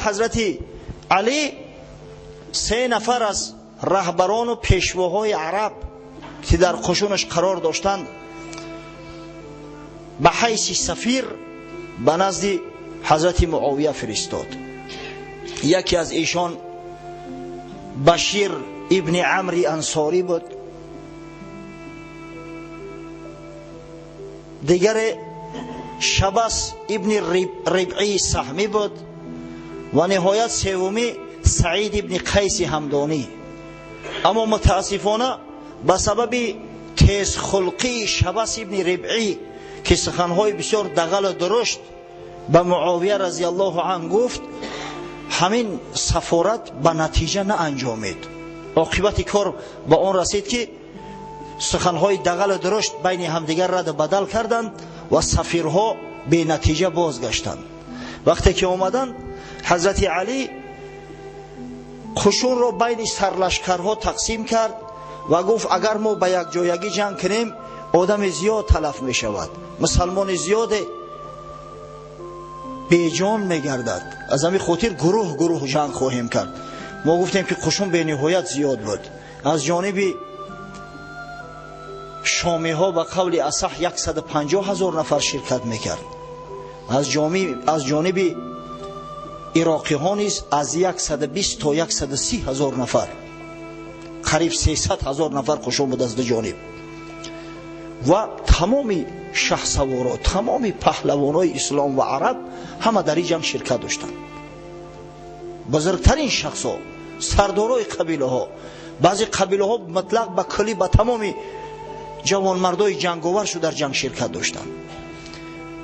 حضرت علی 3 نفر از رهبران و پیشواهای عرب که در قشونش قرار داشتند به حیث سفیر به نزد حضرت معاویه فرستاد. یکی از ایشان بشیر ابن عمرو انصاری بود، دیگر شبس ابن ربعی سهمی بود و نهایت سومی سعید ابن قیس همدانی. اما متاسفانه به سبب تیز خلقی شبس ابن ربعی که سخنهای بسیار دغل و درشت به معاویه رضی الله عنه گفت، همین سفارت به نتیجه نه انجامید. عاقبت کار به آن رسید که سخنهای دغل و درشت بین همدیگر رد بدل کردند و سفیرها به نتیجه بازگشتند. وقتی که آمدند حضرت علی قشون را بین سرلشکرها تقسیم کرد و گفت اگر ما به یک جایگی جنگ کنیم آدم زیاد تلف می شود، مسلمان زیاد بیجان می گردد، از همین خاطر گروه گروه جنگ خواهیم کرد. ما گفتیم که قشون به نهایت زیاد بود. از جانب شامی ها به قول اصح 150,000 نفر شرکت میکرد. از جانب عراقی ها نیز از 120 تا 130,000 نفر، قریب 300,000 نفر قشون بود از دو جانب. و تمام شهسوارا، تمام پهلوانای اسلام و عرب همه در این جنگ شرکت داشتند. بزرگترین شخصا، سردارای قبیله ها، بعضی قبیله ها مطلق به کلی به تمام جوان مردای جنگاور شو در جنگ شرکت داشتند.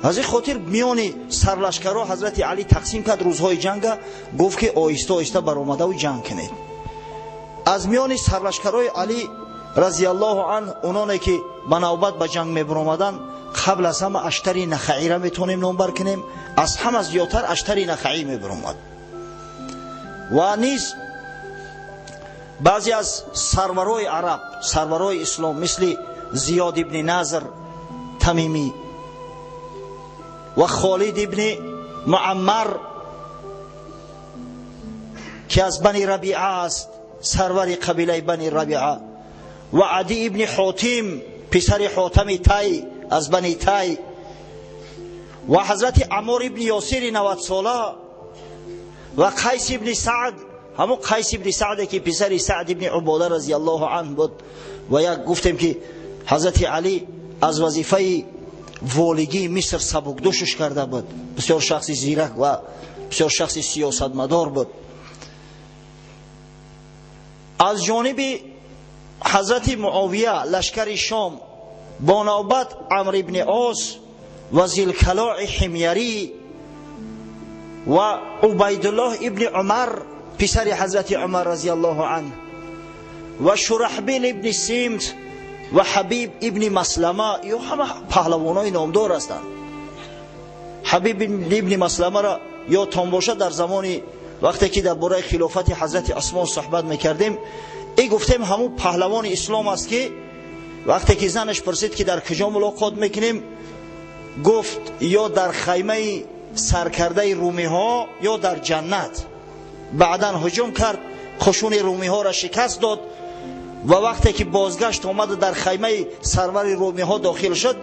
از این خاطر میان سرلشکرها حضرت علی تقسیم کرد روزهای جنگ، گفت که آهسته آهسته برآمده و جنگ کنید. از میان سرلشکرهای علی رضی الله عنه اونانی که به نوبت به جنگ میبرآمدند، قبل از همه اشتری نخعی را میتونیم نام بر کنیم. از همه زیادتر اشتری نخعی میبرآمد. و نیز بعضی از سرورای عرب، سرورای اسلام مثل زیاد ابن ناظر تمیمی و خالد ابن معمر که از بنی ربیعه است، سرور قبیله بنی ربیعه، و عدی ابن حاتم پسر حاتم تای از بنی تای، و حضرت عمار ابن یاسر 90 ساله، و قیس ابن سعد، همون قیس ابن سعد که پسر سعد ابن عباده رضی الله عنه بود. و یک گفتیم که حضرت علی از وظیفه والگی مصر سبکدوشش کرده بود. بسیار شخصی زیرک و بسیار شخصی سیاستمدار بود. از جانب حضرت معاویه لشکر شام با نوبت عمرو ابن عاص و ذوالکلاء حمیری و عبیدالله ابن عمر پسر حضرت عمر رضی الله عنه و شرحبیل ابن سیمت و حبیب ابن مسلمه، یا همه پهلوانای نامدار هستند. حبیب ابن مسلمه را یا تان باشد در زمان وقتی که درباره خلافت حضرت عثمان صحبت میکردیم، ای گفتیم همون پهلوان اسلام است که وقتی که زنش پرسید که در کجا ملاقات میکنیم، گفت یا در خیمه سرکرده رومی ها یا در جنت. بعدا هجوم کرد، قشون رومی ها را شکست داد و وقتی که بازگشت آمد در خیمه سرور رومی ها داخل شد،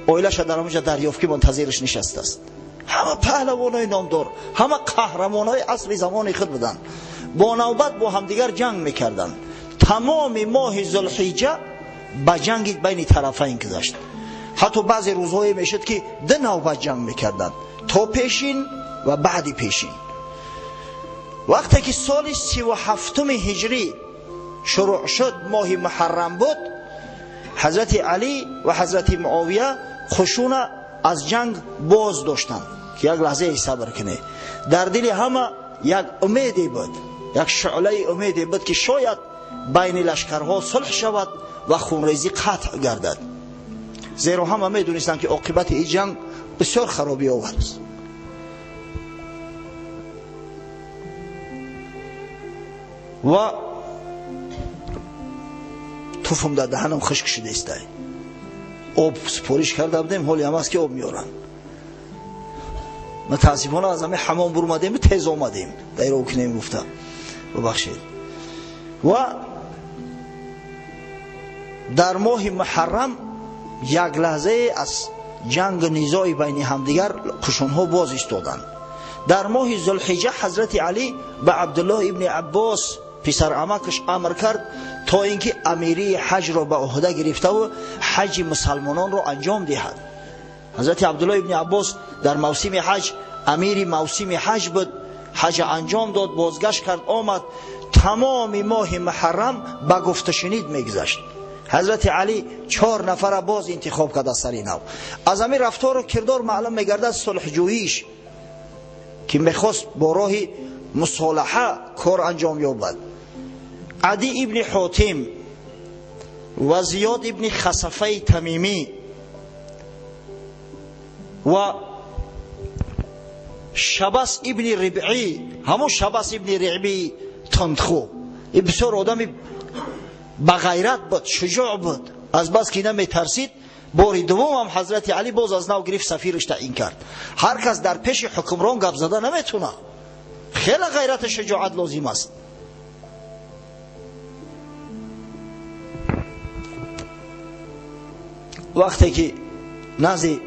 اویلش در اونجا دریافت که منتظرش نشسته است. همه پهلوانای نامدار، همه قهرمانای عصر زمان خود بودند، با نوبت با همدیگر جنگ میکردند. تمام ماه ذوالحجه با جنگ بین طرفین گذشت. حتی بعضی روزهای میشد که دو نوبت جنگ میکردند، تا پیشین و بعد پیشین. وقتی که سال 37 هجری شروع شد، ماه محرم بود، حضرت علی و حضرت معاویه خشونه از جنگ باز داشتند که یک لحظه صبر کنه. در دل همه یک امیدی بود، یک شعله امیدی بود که شاید بین لشکرها صلح شود و خونریزی قطع گردد. زیرا همه میدونستند که عاقبت این جنگ بسیار خرابی آور است. و توفم در دهنم خشک شده است. آب سپارش کرده بودیم، حالی هم است که آب میارن. متاسفانه از همه حمام برمادیم تیز آمدیم در او که نمیگفته ببخشید. و در ماه محرم یک لحظه از جنگ نیزای بین همدیگر قشونها باز ایستادند. در ماه ذوالحجه حضرت علی به عبدالله ابن عباس پسر عمکش امر کرد تا اینکه امیری حج را به عهده گرفته و حج مسلمانان را انجام دهد. حضرت عبدالله ابن عباس در موسم حج امیری موسم حج بود، حج انجام داد، بازگشت کرد آمد. تمام ماه محرم به گفت شنید میگذشت. حضرت علی 4 نفر باز انتخاب کرد از سری نو. از همین رفتار و کردار معلوم میگردد صلح جوییش که میخواست با راه مصالحه کار انجام یابد. عدی ابن حاتم و زیاد ابن خصفه تمیمی و شبس ابن ربعی، همون شبس ابن ربعی تندخو، این بسیار آدمی با غیرت بود، شجاع بود. از بس که نمی ترسید باری دوم هم حضرت علی باز از نو گرفت سفیرش تعیین کرد. هر کس در پیش حکمران گپ زده نمیتونه، خیلی غیرت شجاعت لازم است. وقتی که نزد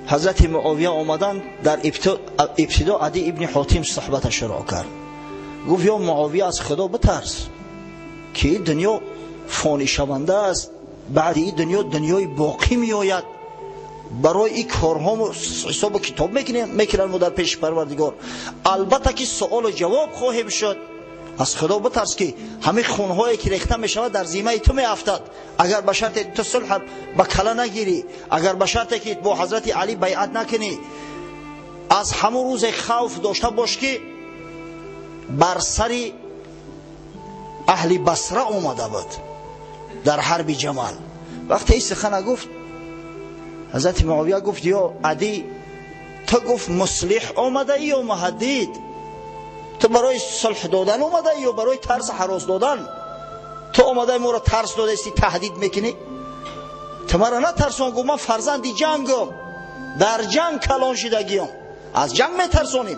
حضرت معاویه آمدن در ابتدا عدی ابن حاتم صحبت شروع کرد. گفت یا معاویه از خدا بترس که این دنیا فانی شونده است، بعد این دنیا دنیای باقی می آید. برای این کارها حساب کتاب میکنن در پیش پروردگار. البته که سوال و جواب خواهیم شد. از خدا بترس که همه خونهایی که ریخته می شود در ذمه تو می افتد. اگر به شرط تو صلح به کله نگیری، اگر به شرط که با حضرت علی بیعت نکنی، از همون روز خوف داشته باش که بر سر اهل بصره اومده بود در حرب جمل. وقتی این سخن گفت حضرت معاویه گفت یا عدی تو گفت مصلح آمده یا مهدد؟ تو برای صلح دادن آمده یا برای ترس هراس دادن؟ تو آمده ما را ترس داده استی تهدید میکنی؟ تو مرا نه ترسان. گفت من فرزندی جنگم، در جنگ کلان شدگیم، از جنگ میترسانیم.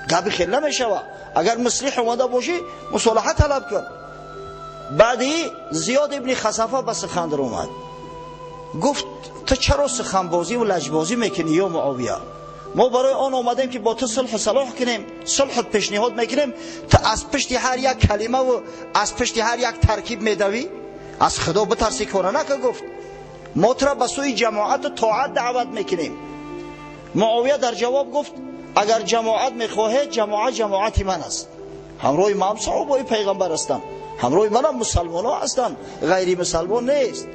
گپی خیلی نمیشوه. اگر مصلح اومده باشی مصالحه طلب کن. بعدی زیاد ابن خصفه به سخن در اومد. گفت تو چرا سخنبازی و لجبازی میکنی یا معاویه؟ ما برای آن آمدیم که با تو صلح و صلاح کنیم، صلح پیشنهاد میکنیم. تو از پشت هر یک کلمه و از پشت هر یک ترکیب میدوی. از خدا بترسی کار نکن. گفت ما تو را به سوی جماعت و طاعت دعوت میکنیم. معاویه در جواب گفت اگر جماعت میخواهید جماعت من است. همراه من صحابه پیغمبر هستند، همراه من هم مسلمان ها هستند، غیر مسلمان نیست.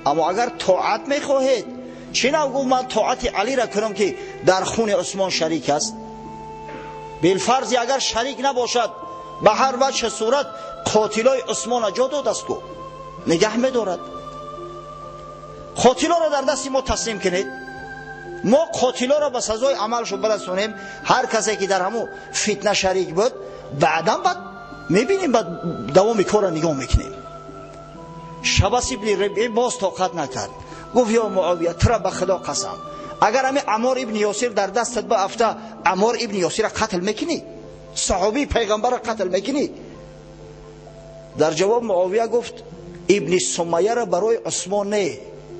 اما اگر طاعت میخواهید چی نگو من طاعت علی را کنم که در خون عثمان شریک است؟ بالفرض اگر شریک نباشد به هر وجه صورت قاتلای عثمان جا داد است، نگه میدارد. قاتلا را در دست ما تسلیم کنید، ما قاتلا را به سزای عملشو برسونیم. هر کسی که در همون فتنه شریک بود بعدا بعد میبینیم، بعد دوام کار را نگاه میکنیم. شبس ابن ربعی باز طاقت نکرد. گفت یا معاویه تو را به خدا قسم اگر همین عمار ابن یاسر در دستت با افته عمار ابن یاسر را قتل میکنی؟ صحابی پیغمبر را قتل میکنی؟ در جواب معاویه گفت ابن سمیه را برای عثمان نه،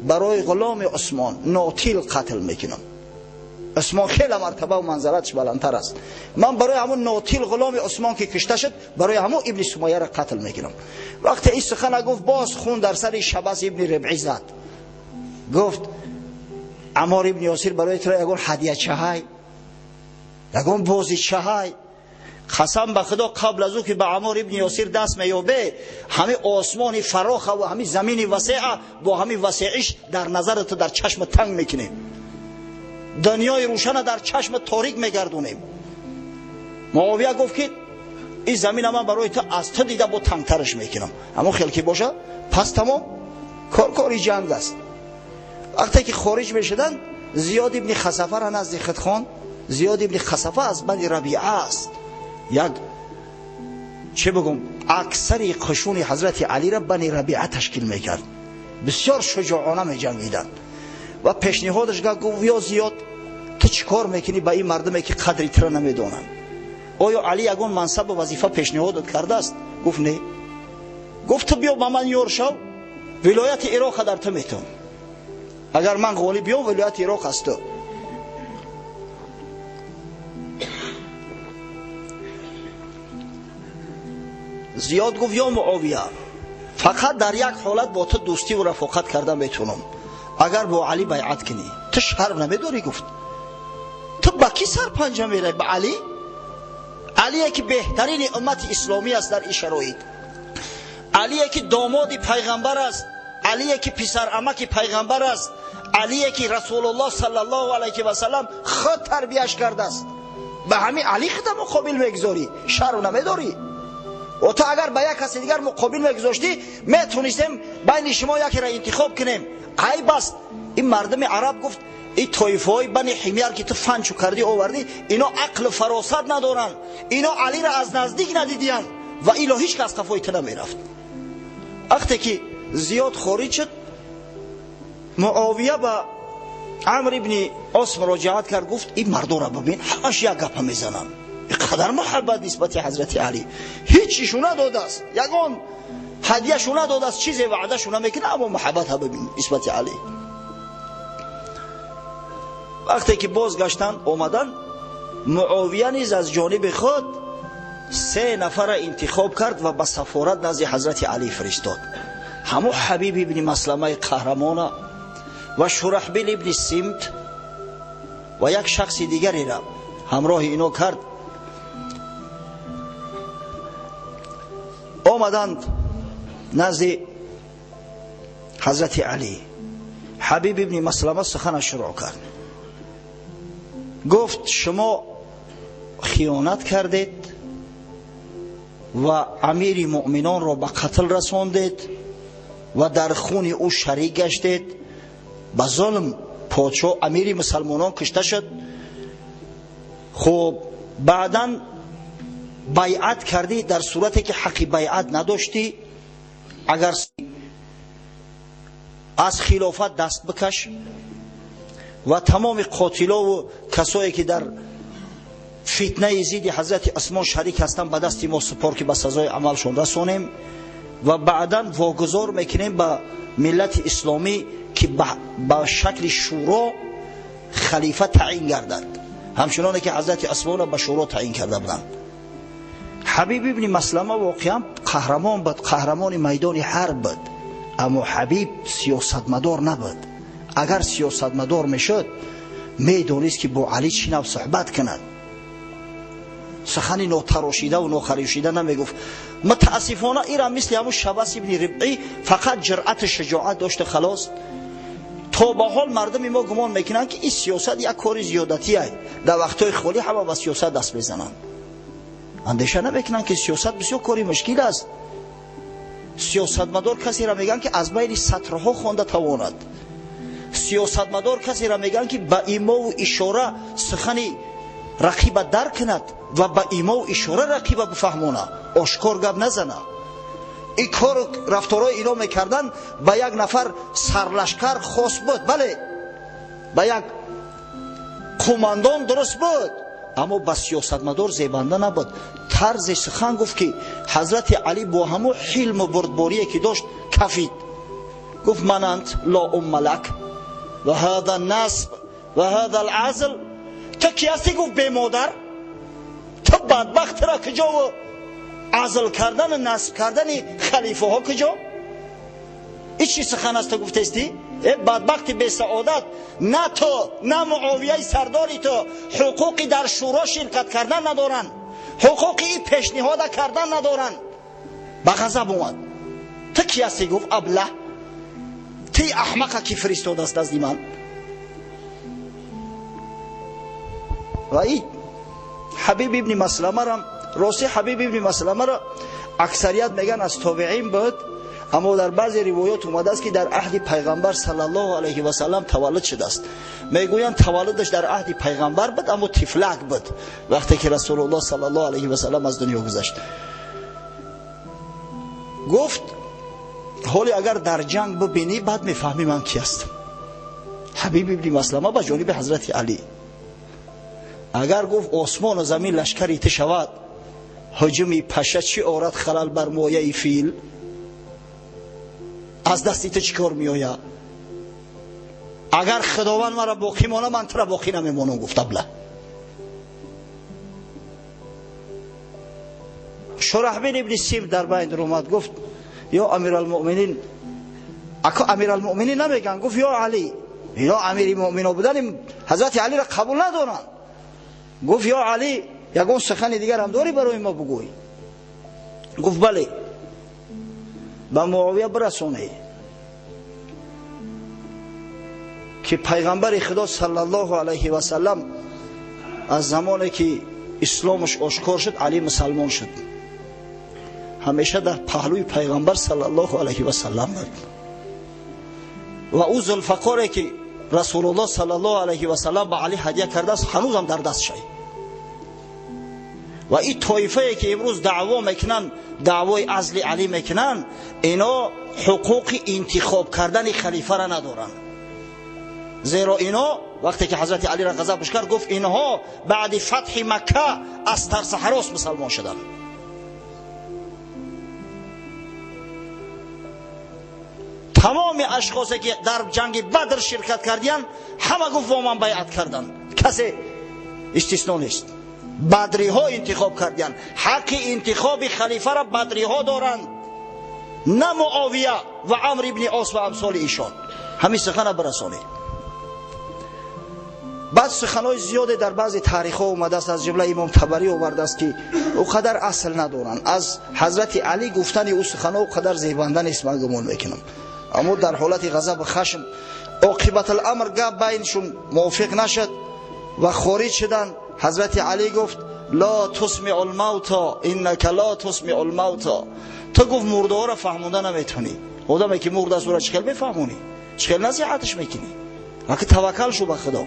برای غلام عثمان ناتیل قتل میکنم. عثمان خیلی مرتبه و منزلتش بلندتر است. من برای همون ناتیل غلام عثمان که کشته شد برای همون ابن سمیه را قتل میکنم. وقتی این سخن گفت باز خون در سر شبس ابن ربعی زد. گفت عمار ابن یاسر برای تو یگون هدیه چهای، یگون بازی چهای. قسم به خدا قبل از او که به عمار ابن یاسر دست میابه همه آسمان فراخ و همه زمین وسیع با همه وسیعش در نظر تو در چشم تنگ میکنیم، دنیای روشن در چشم تاریک میگردونیم. معاویه گفت که این زمین من برای تو از تو دیده با تنگترش میکنم، اما خیلی که باشه پس تمام کاری جنگ است. وقتی که خارج میشدن زیاد ابن خصفه را نزد خود خواند. زیاد ابن خصفه از بنی ربیعه است. یک چه بگم اکثر قشون حضرت علی را بنی ربیعه تشکیل میکرد. بسیار شجاعانه میجنگیدند و پیشنهادش گفت یا زیاد تو چیکار میکنی با این مردمی که قدری تر نمیدونن؟ آیا علی یگان منصب و وظیفه پیشنهاد کرده است؟ گفت نه. گفت تو بیا با من یار شو، ولایت عراق در تو میتونم. اگر من غالب بیام ولایت عراق است. تو زیاد گفت یا معاویه فقط در یک حالت با تو دوستی و رفاقت کردن میتونم، اگر با علی بیعت کنی. تو شرم نمیداری؟ گفت تو با کی سر پنجه میره؟ با علی؟ علی که بهترین امت اسلامی است در این شرایط، علی که داماد پیغمبر است، علی که پسر عمک پیغمبر است، علی که رسول الله صلی الله علیه و سلم خود تربیتش کرده است. به همین علی خود مقابل میگذاری؟ شرم نمیداری؟ و تو اگر به یک کسی دیگر مقابل میگذاشتی میتونستیم بین شما یکی را انتخاب کنیم. ای بس این مردم عرب گفت این طایفه های بنی حمیر که تو فنچو کردی آوردی، اینا عقل فراست ندارن، اینا علی را از نزدیک ندیدین و اینا هیچ کس قفای تو نمیرفت. وقتی که زیاد خارج شد، معاویه با عمرو ابن عاص مراجعت کرد، گفت این مردم را ببین همش یک گپ میزنن، اینقدر محبت نسبت حضرت علی هیچیشون نداده است، یگان هدیهشون نداده است، چیزی وعدهشون نمیکنه، اما محبت ها ببین نسبت علی. وقتی که بازگشتن اومدن، معاویه نیز از جانب خود 3 نفر انتخاب کرد و به سفارت نزد حضرت علی فرستاد. همو حبیب ابن مسلمه قهرمان و شرحبیل ابن سمت و یک شخص دیگری را همراه اینو کرد. آمدند نزد حضرت علی. حبیب ابن مسلمه سخن شروع کرد، گفت شما خیانت کردید و امیر مؤمنان را به قتل رساندید و در خون او شریک گشتید. به ظلم پادشاه امیر مسلمانان کشته شد. خب بعداً بیعت کردی در صورتی که حق بیعت نداشتی. اگر از خلافت دست بکش و تمام قاتلا و کسایی که در فتنه ضد حضرت اسما شریک هستند به دست ما سپار که به سزای عملشون رسونیم و بعداً واگذار میکنیم به ملت اسلامی که به شکل شورا خلیفه تعیین گردد، همچنانه که حضرت اسما را به شورا تعیین کرده بودند. حبیب ابن مسلمه واقعا قهرمان بود، قهرمان میدان حرب بود، اما حبیب سیاستمدار نبود. اگر سیاستمدار میشد میدونست که با علی چی نوع صحبت کند، سخنی ناتراشیده و ناخراشیده نمیگفت. متاسفانه ایرا مثل همون شبس ابن ربعی فقط جرأت شجاعت داشته خلاص. تا به حال مردم ما گمان میکنن که این سیاست یک کار زیادتی است، در وقتهای خالی همه به سیاست دست بزنن. اندیشه نمیکنن که سیاست بسیار کاری مشکل است. سیاستمدار کسی را میگن که از بین سطرها خوانده تواند. سیاستمدار کسی را میگن که با ایما و اشاره سخنی رقیب درک کند و با ایما و اشاره رقیب بفهمونه، آشکار گپ نزنه. این کار رفتارای اینا میکردن. با یک نفر سرلشکر خاص بود، بله با یک قماندان درست بود، اما با سیاستمدار زیبنده نبود. طرز سخن گفت که حضرت علی با همون حلم و بردباری که داشت کفید. گفت من انت لا ام لک و هذا النسب و هذا العزل. تو کی هستی؟ گفت به مادر. تو بدبخت را کجا و عزل کردن نسب کردن خلیفه ها کجا؟ این چی سخن است گفته استی؟ بدبخت به سعادت، نه تو نه معاویه سرداری تو حقوقی در شورا شرکت کردن ندارن، حقوقی پیشنهاد کردن ندارن. به غضب اومد. تو کی هستی؟ گفت ابله. تی احمقه که فرستاده است از من. و این حبیب ابن مسلمه را، راستی حبیب ابن مسلمه را اکثریت میگن از تابعین بود، اما در بعضی روایات اومده است که در عهد پیغمبر صلی الله علیه و سلم تولد شده است. میگویند تولدش در عهد پیغمبر بود، اما طفلک بود وقتی که رسول الله صلی الله علیه و سلم از دنیا گذشت. گفت حالی اگر در جنگ ببینی بعد میفهمی من کی هستم. حبیب ابن مسلمه به جانب حضرت علی اگر گفت آسمان و زمین لشکری ته شود، هجومی پشه چی آورد خلل بر مایه فیل؟ از دستی ته چی کار می آید؟ اگر خداوند مرا باقی مانه، من تو را باقی نمیمانم. گفت ابله. شرحبیل ابن سیم در بین در اومد، گفت یا امیرالمؤمنین. اکا امیرالمؤمنین نمیگن، گفت یا علی. اینا امیر مؤمنین بودن حضرت علی را قبول ندارن. گفت یا علی، یگون سخن دیگر هم داری برای ما بگوی؟ گفت بله. به معاویه برسونه که پیغمبر خدا صلی الله علیه و سلم از زمانی که اسلامش آشکار شد، علی مسلمان شد. همیشه در پهلوی پیغمبر صلی الله علیه و سلم بود و او ذوالفقاری که رسول الله صلی الله علیه و سلم به علی هدیه کرده است هنوز هم در دستش. و این طایفه که امروز دعوا میکنن، دعوای عزل علی میکنن، اینا حقوق انتخاب کردن خلیفه را ندارن. زیرا اینا وقتی که حضرت علی را غضبش کرد، گفت اینها بعد فتح مکه از ترس هراس مسلمان شدن. تمام اشخاصی که در جنگ بدر شرکت کردن همه گفت با من بیعت کردن، کسی استثنا نیست. بدری ها انتخاب کردن. حق انتخاب خلیفه را بدری ها دارند، نه معاویه و عمرو ابن عاص و امثال ایشان. همین سخن برسانید. بعد سخنهای زیاده در بعضی تاریخ ها اومده است، از جمله امام طبری آورده است که او قدر اصل ندارن. از حضرت علی گفتن او سخنها او قدر زیبنده نیست، من گمان میکنم. اما در حالت غضب و خشم عاقبت الامر گپ بینشون موافق نشد و خارج شدن. حضرت علی گفت لا تسمع الموتى انک لا تسمع الموتى. تو گفت مرده ها را فهمونده نمیتونی. آدمی که مرده است او را چخیل بفهمونی؟ چخیل نصیحتش میکنی؟ وقتی توکل شو به خدا.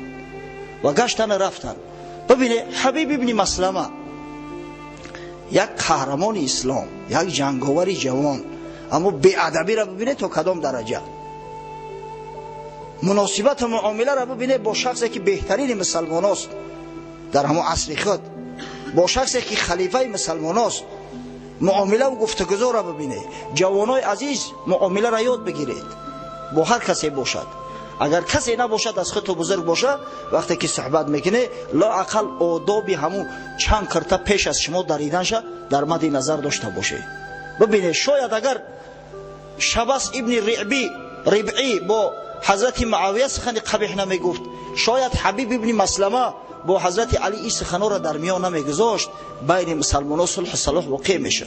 و گشتن رفتن. ببینه حبیب ابن مسلمه یک قهرمان اسلام، یک جنگاور جوان، اما بی‌ادبی را ببینه تا کدام درجه. مناسبت و معامله را ببینه با شخصی که بهترین مسلمان است در همون عصر خود، با شخصی که خلیفه مسلمان است. معامله و گفتگو را ببینه. جوانای عزیز، معامله را یاد بگیرید با هر کسی باشد. اگر کسی نباشد از خود بزرگ باشه، وقتی که صحبت میکنه لااقل آدابی همون چند کرته پیش از شما دریدنش در مد نظر داشته باشه. ببینه شاید اگر شبس ابن ربعی با حضرت معاویه سخن قبیح نمیگفت، شاید حبیب ابن مسلمه با حضرت علی این سخنا را در میان نمیگذاشت، بین مسلمانان صلح صلاح واقع میشد.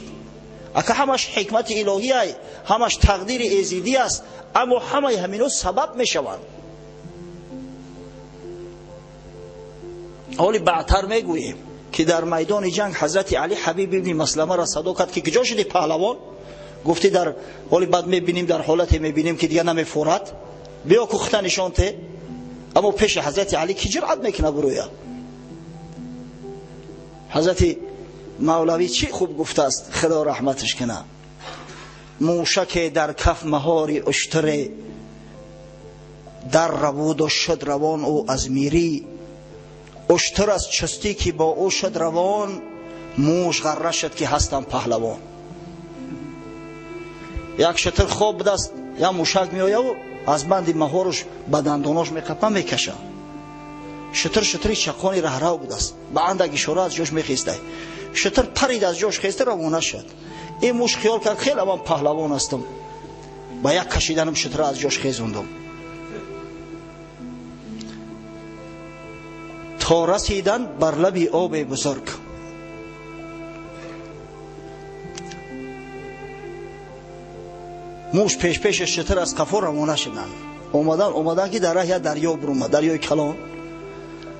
اگه همش حکمت الهی است، همش تقدیر ایزیدی است، اما همه همینو سبب میشوند. حالی بعدتر میگوییم که در میدان جنگ حضرت علی حبیب ابن مسلمه را صدا کرد که کجا شدی پهلوان؟ گفتی در حالی بعد میبینیم در حالتی میبینیم که دیگه نمیفورد، بیا کخته نشان ته. اما پیش حضرت علی کی جرأت میکنه برویه؟ حضرت مولوی چی خوب گفته است، خدا رحمتش کنه. موشک در کف مهاری اشتره، در ربود و شد روان او از میری. اشتر از چستی که با او شد روان، موش غره شد که هستم پهلوان. یک شتر خواب بدست یا موشک می آید و از بند مهارش به دنداناش میقپه میکشه. شتری چقانی رهرو بود است، به اندک اشاره از جاش میخیسته. شتر پرید از جاش خیسته روانه شد. این موش خیال کرد خیلی من پهلوان هستم، با یک کشیدنم شتر از جاش خیزوندم تا رسیدن بر لب آب بزرگ. موش پیش شتر از قفا روانه شدن. اومدن که در راه دریا برومد، دریای کلان.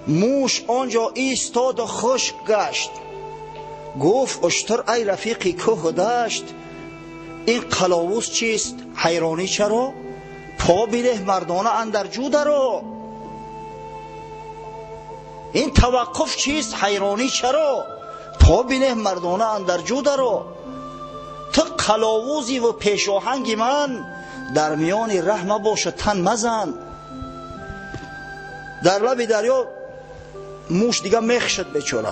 موش آنجا ایستاد و خشک گشت. گفت اشتر ای رفیقی کوه دشت، این قلاووز چیست حیرانی چرا؟ پا بینه مردانه اندر جو درو. این توقف چیست حیرانی چرا؟ پا بینه مردانه اندر جو درو. تو قلاووزی و پیشاهنگی من، در میان رحمه باش و تن مزن. در لب دریا موش دیگه میخ شد بیچاره.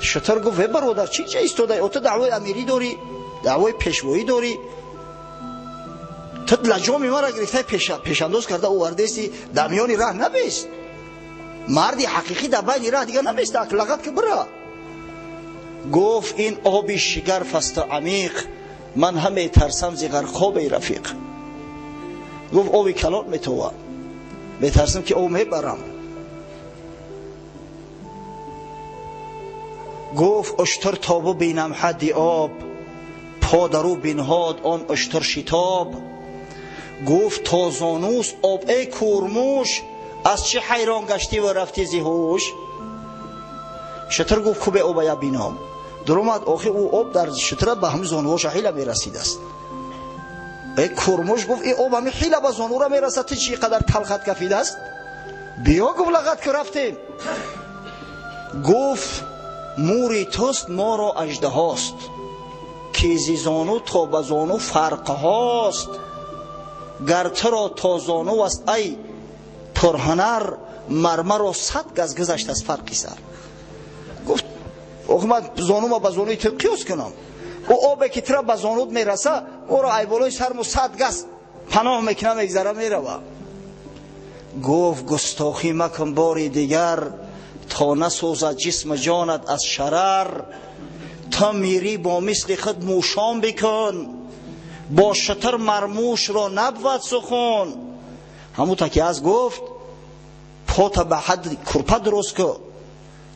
شتر گفت برادر چی جا ایستاده؟ تو دعوای امیری داری، دعوای پیشوایی داری، تو لجام ما را گرفته پیشانداز کرده آورده استی در میان راه نبیست. مردی حقیقی در بین راه دیگه نبیست، لغت که برا. گفت این آبی شگرف است و عمیق، من همه ترسم زی غرقاب رفیق. گفت آبی کلان میتوه، میترسم که آب میبرم. گفت اشتر تابو بینم حدی آب، پادرو بینهاد آن اشتر شتاب. گفت تازانوس آب ای کورموش، از چه حیران گشتی و رفتی زی هوش؟ شتر گفت خوبه آب یا بینام. در اومد آخه او آب در شتر به همه زانوهاش حیله میرسید است. ای کورموش گفت ای آب همه حیله به زانو را میرسد، تو چی قدر تلخت کفیده است؟ بیا گفت لغت که رفتیم. گفت موری توست ما را اژده هاست، که زی زانو تا به زانو فرق هاست. گر تو را تا زانو است ای پرهنر، مرمر و 100 گز گذشت از فرقی سر. گفت آخه من زانو ما به زانوی تو قیاس کنم؟ او آبی که تو را به زانوت میرسه او را ای بالای سرم 100 گز پناه میکنه میگذره میروه. گفت گستاخی مکن باری دیگر، تا نسوزد جسم جانت از شرر. تا میری با مثل خود موشان بکن، با شتر مرموش را نبود سخن. همون تا که از گفت پاتا به حد کرپا درست که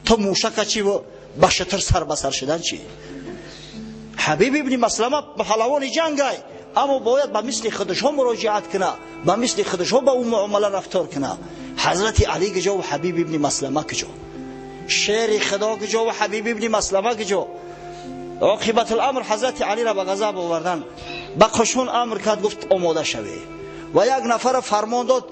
تو موشک چی و با شتر سر بسر شدن چی؟ حبیب ابن مسلمه به پهلوان جنگ ای، اما باید به مثل خودش ها مراجعت کنه، به مثل خودش ها به اون معامله رفتار کنه. حضرت علی کجا و حبیب ابن مسلمه کجا؟ شیر خدا کجا و حبیب ابن مسلمه کجا؟ عاقبت الامر حضرت علی را به غضب آوردن، به قشون امر کرد گفت آماده شوی. و یک نفر فرمان داد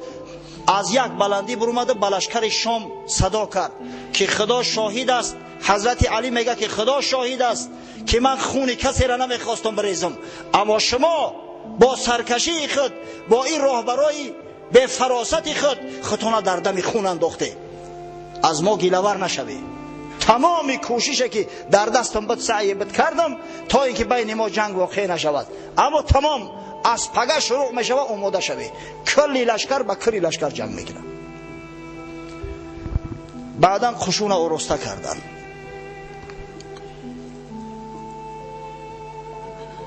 از یک بلندی برآمد به لشکر شام صدا کرد که خدا شاهد است. حضرت علی میگه که خدا شاهد است که من خون کسی را نمیخواستم بریزم، اما شما با سرکشی خود، با این راهبرای به فراست خود خودتان در دم خون انداخته. از ما گیله‌ور نشوی. تمام کوششی که در دستم بود سعی بود کردم تا اینکه بین ما جنگ واقع نشود، اما تمام از پگه شروع می شود آماده شوی. کلی لشکر با کلی لشکر جنگ میکنه. بعدا خشونه آراسته کردن.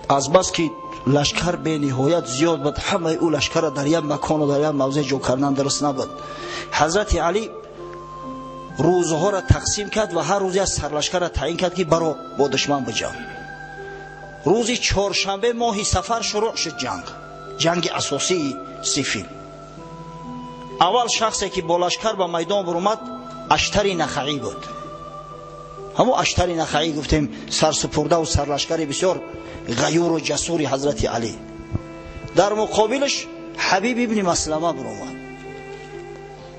از بس که لشکر به نهایت زیاد بود، همه او لشکر در یک مکان و در یک موضع جو کردن درست نبود. حضرت علی روزها را تقسیم کرد و هر روزی از سرلشکر را تعیین کرد که برو با دشمن بجنگ. روزی چهارشنبه ماه صفر شروع شد جنگ اساسی سیفین. اول شخصی که با لشکر به میدان برآمد اشتری نخعی بود. همون اشتری نخعی گفتیم سرسپرده و سرلشکر بسیار غیور و جسور حضرت علی. در مقابلش حبیب ابن مسلمه برآمد.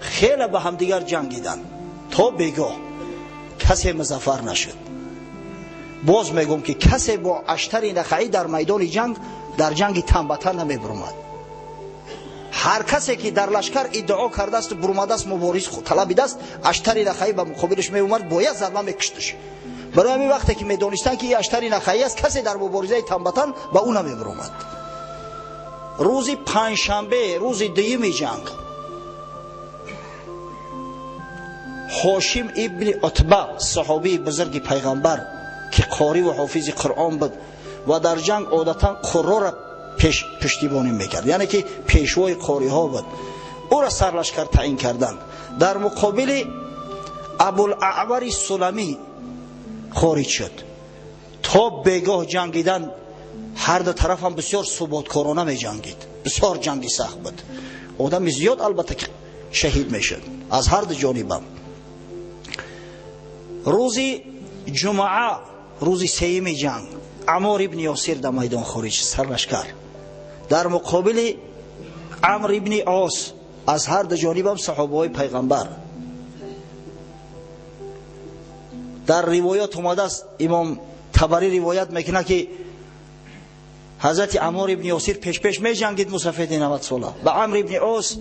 خیلی با هم دیگر جنگیدن تا بگاه کسی مظفر نشد. باز میگم که کسی با اشتری نخعی در میدان جنگ در جنگ تنبتن نمی برآمد. هر کسی که در لشکر ادعا کرده است برآمده است مبارز خود طلبیده است، اشتری نخعی به مقابلش می اومد باید ضربه میکشتش. برای همین وقتی که میدونستن که این اشتری نخعی است کسی در مبارزه تنبتن به اون نمی برآمد. روز پنجشنبه روز دوم جنگ هاشم ابن عتبه صحابی بزرگ پیغمبر که قاری و حافظ قرآن بود و در جنگ عادتا قرا را پشتیبانی میکرد، یعنی که پیشوای قاری ها بود، او را سرلشکر تعیین کردند. در مقابل ابوالاعور سلمی خارج شد. تا بگاه جنگیدن هر دو طرف هم بسیار ثباتکارانه می جنگید، بسیار جنگی سخت بود. آدم زیاد البته که شهید میشد از هر دو جانب. روز جمعه روز سوم جنگ عمار ابن یاسر در میدان خارج سرلشکر در مقابل عمرو ابن عاص از هر دو جانب هم صحابه های پیغمبر. در روایات اومده است، امام طبری روایت میکنه که حضرت عمار ابن یاسر پیش می جنگید مصفید 90 ساله و عمرو ابن عاص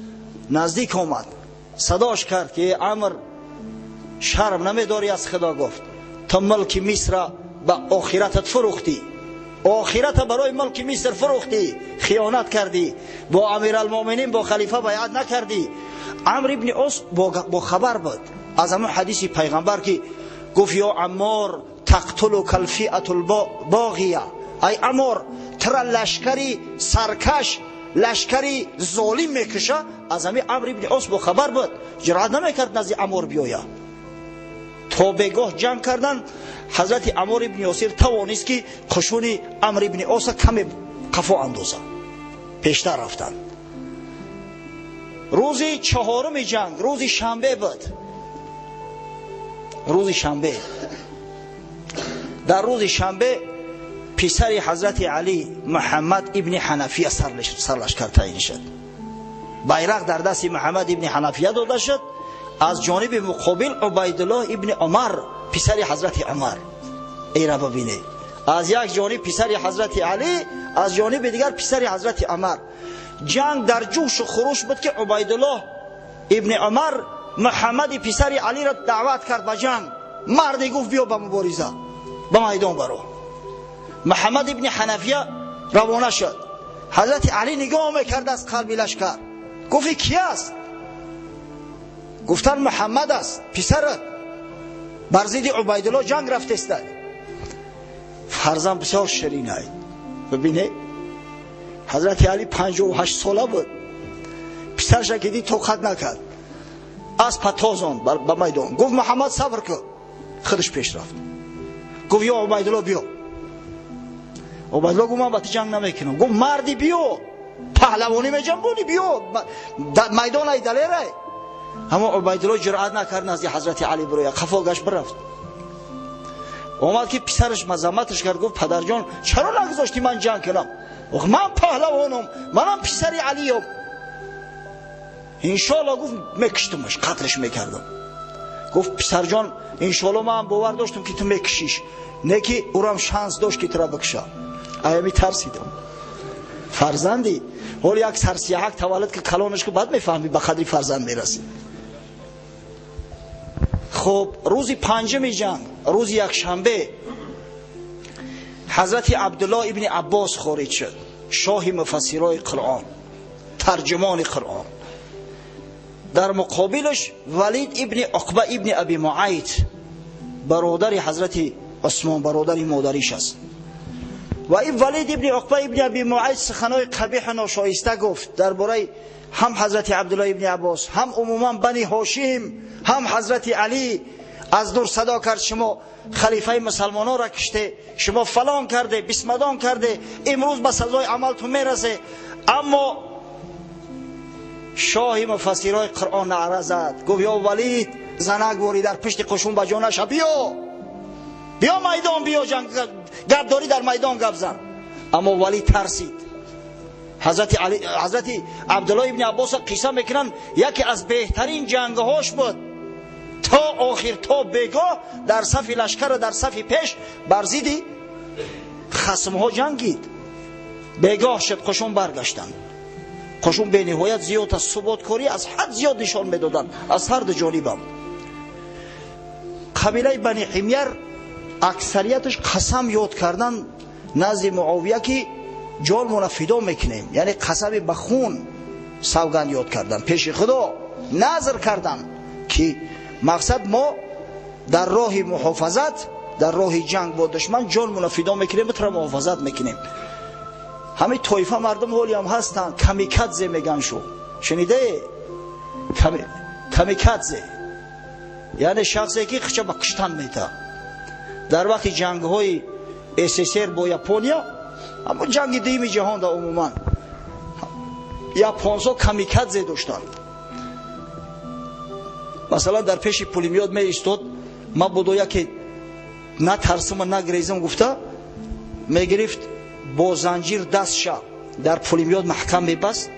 نزدیک آمد، صداش کرد که عمر شرم نمیداری از خدا؟ گفت تو ملک مصر به آخرتت فروختی، آخرت برای ملک مصر فروختی، خیانت کردی، با امیرالمؤمنین با خلیفه بیعت نکردی. عمرو ابن عاص با خبر بود از همون حدیث پیغمبر که گفت یا عمار تقتلک الفئة الباغیه، ای عمار ترا لشکری سرکش، لشکری ظالم میکشه. از همین عمرو ابن عاص با خبر بود، جرأت نمیکرد نزد عمار بیاید. تا بگاه جنگ کردن، حضرت عمار ابن یاسر توانست که قشون عمرو ابن عاص کمی قفا اندازه، پیشتر رفتن. روز چهارم جنگ روز شنبه بود، روز شنبه. در روز شنبه پسر حضرت علی محمد ابن حنفیه سرلشکر تعیین شد. بیرق در دست محمد ابن حنفیه داده شد. از جانب مقابل عبیدالله ابن عمر پسر حضرت عمر. ای را ببینید، از یک جانب پسر حضرت علی، از جانب دیگر پسر حضرت عمر. جنگ در جوش و خروش بود که عبیدالله ابن عمر محمد پسر علی را دعوت کرد به جنگ. مردی گفت بیا به مبارزه، به میدان برو. محمد ابن حنفیه روانه شد. حضرت علی نگاه میکرد از قلب لشکر، گفت کی است؟ گفتن محمد است، پسرت بر ضد عبیدالله جنگ رفته است. فرزند بسیار شیرین است. ببینید حضرت علی 58 ساله بود، پسرش که دید طاقت نکرد، از پتازان به میدان. گفت محمد صبر کن، خودش پیش رفت. گفت یا عبیدالله بیا. عبیدالله گفت من با تو جنگ نمیکنم. گفت مردی بیا، پهلوانی میجنبونی، بیا میدان ای دلیره. اما عبیدالله جرأت نکرد نزد حضرت علی بروید، خفا گشت برفت. اومد که پسرش مذمتش کرد، گفت پدر جان چرا نگذاشتی من جنگ کنم؟ گفت من پهلوانم، منم پسر علیم. انشالله گفت میکشتمش، قتلش میکردم. گفت پسر جان انشالله من باور داشتم که تو میکشیش، نه که اورم شانس داشت که تو را بکشه. ایمی ترسیدم. فرزندی حال یک سرسیحک تولد که کلانش که بعد میفهمی به قدری فرزند میرسی. خب روز پنجم جنگ روز یک شنبه حضرت عبدالله ابن عباس خارج شد، شاه مفسرای قرآن، ترجمان قرآن. در مقابلش ولید ابن عقبه ابن ابی معیط، برادر حضرت عثمان، برادر مادریش است. و این ولید ابن عقبه ابن ابی معیط سخنای قبیح ناشایسته گفت درباره هم حضرت عبدالله ابن عباس، هم عموما بنی هاشم، هم حضرت علی. از دور صدا کرد شما خلیفه مسلمانان را کشته، شما فلان کرده، بسمدان کرده، امروز به سزای عملتون میرسه. اما شاه مفسرای قرآن نعره زد، گفت یا ولید زنک باری در پشت قشون به جانش، بیا میدان، بیا جنگ گپ داری در میدان گپ زن. اما ولید ترسید. حضرت عبدالله ابن عباس قصه میکنن یکی از بهترین جنگهاش بود، تا آخر تا بگاه در صف لشکر و در صف پیش بر ضد خصمها جنگید. بگاه شد، قشون برگشتن. قشون به نهایت زیاد از ثباتکاری از حد زیاد نشان میدادن از هر دو جانبم. قبیله بنی حمیر اکثریتش قسم یاد کردن نزد معاویه که جانمون فدا میکنیم، یعنی قسم به خون سوگند یاد کردن، پیش خدا نظر کردن که مقصد ما در راه محافظت، در راه جنگ با دشمن جانمون فدا میکنیم، بتر محافظت میکنیم. همه طایفه مردم حالی هم هستن، کامیکادزه میگن. شو شنیده؟ کامیکادزه یعنی شخصی که خچه با کشتن میده. در وقت جنگ های SSR با یاپونیا، اما جنگ دوم جهان دا عموما یاپونزا کامیکادزه داشتن. مثلا در پیش پولمیاد می ایستاد، ما بودویا که نه ترسم و نه گریزم گفته، می گرفت با زنجیر دستش در پولمیاد محکم میبست،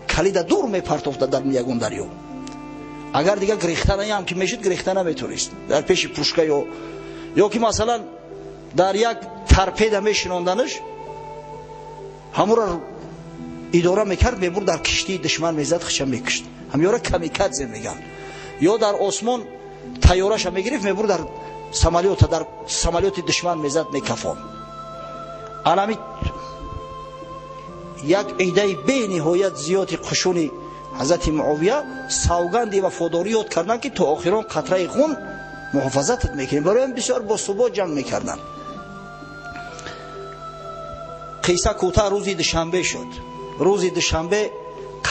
کلید دور میپرتافت در یگون دریا. اگر دیگه گریختن هم که میشد گریختن نمیتونست در پیش پوشکه یا که مثلا در یک ترپید میشناندنش، همون را اداره میکرد، میبرد در کشتی دشمن میزد، خشم میکشت. همیاره کامیکادزه میگن. یا در آسمان تیارش میگرفت میبرد در سمالیوت دشمن میزد میکفان. علمی یک عده به نهایت زیاد قشون حضرت معاویه سوگند وفاداری یاد کردن که تا آخران قطره خون محافظتت میکنیم. برای هم بسیار با ثبات جنگ میکردن. قصه کوتاه روزی دوشنبه شد. روزی دوشنبه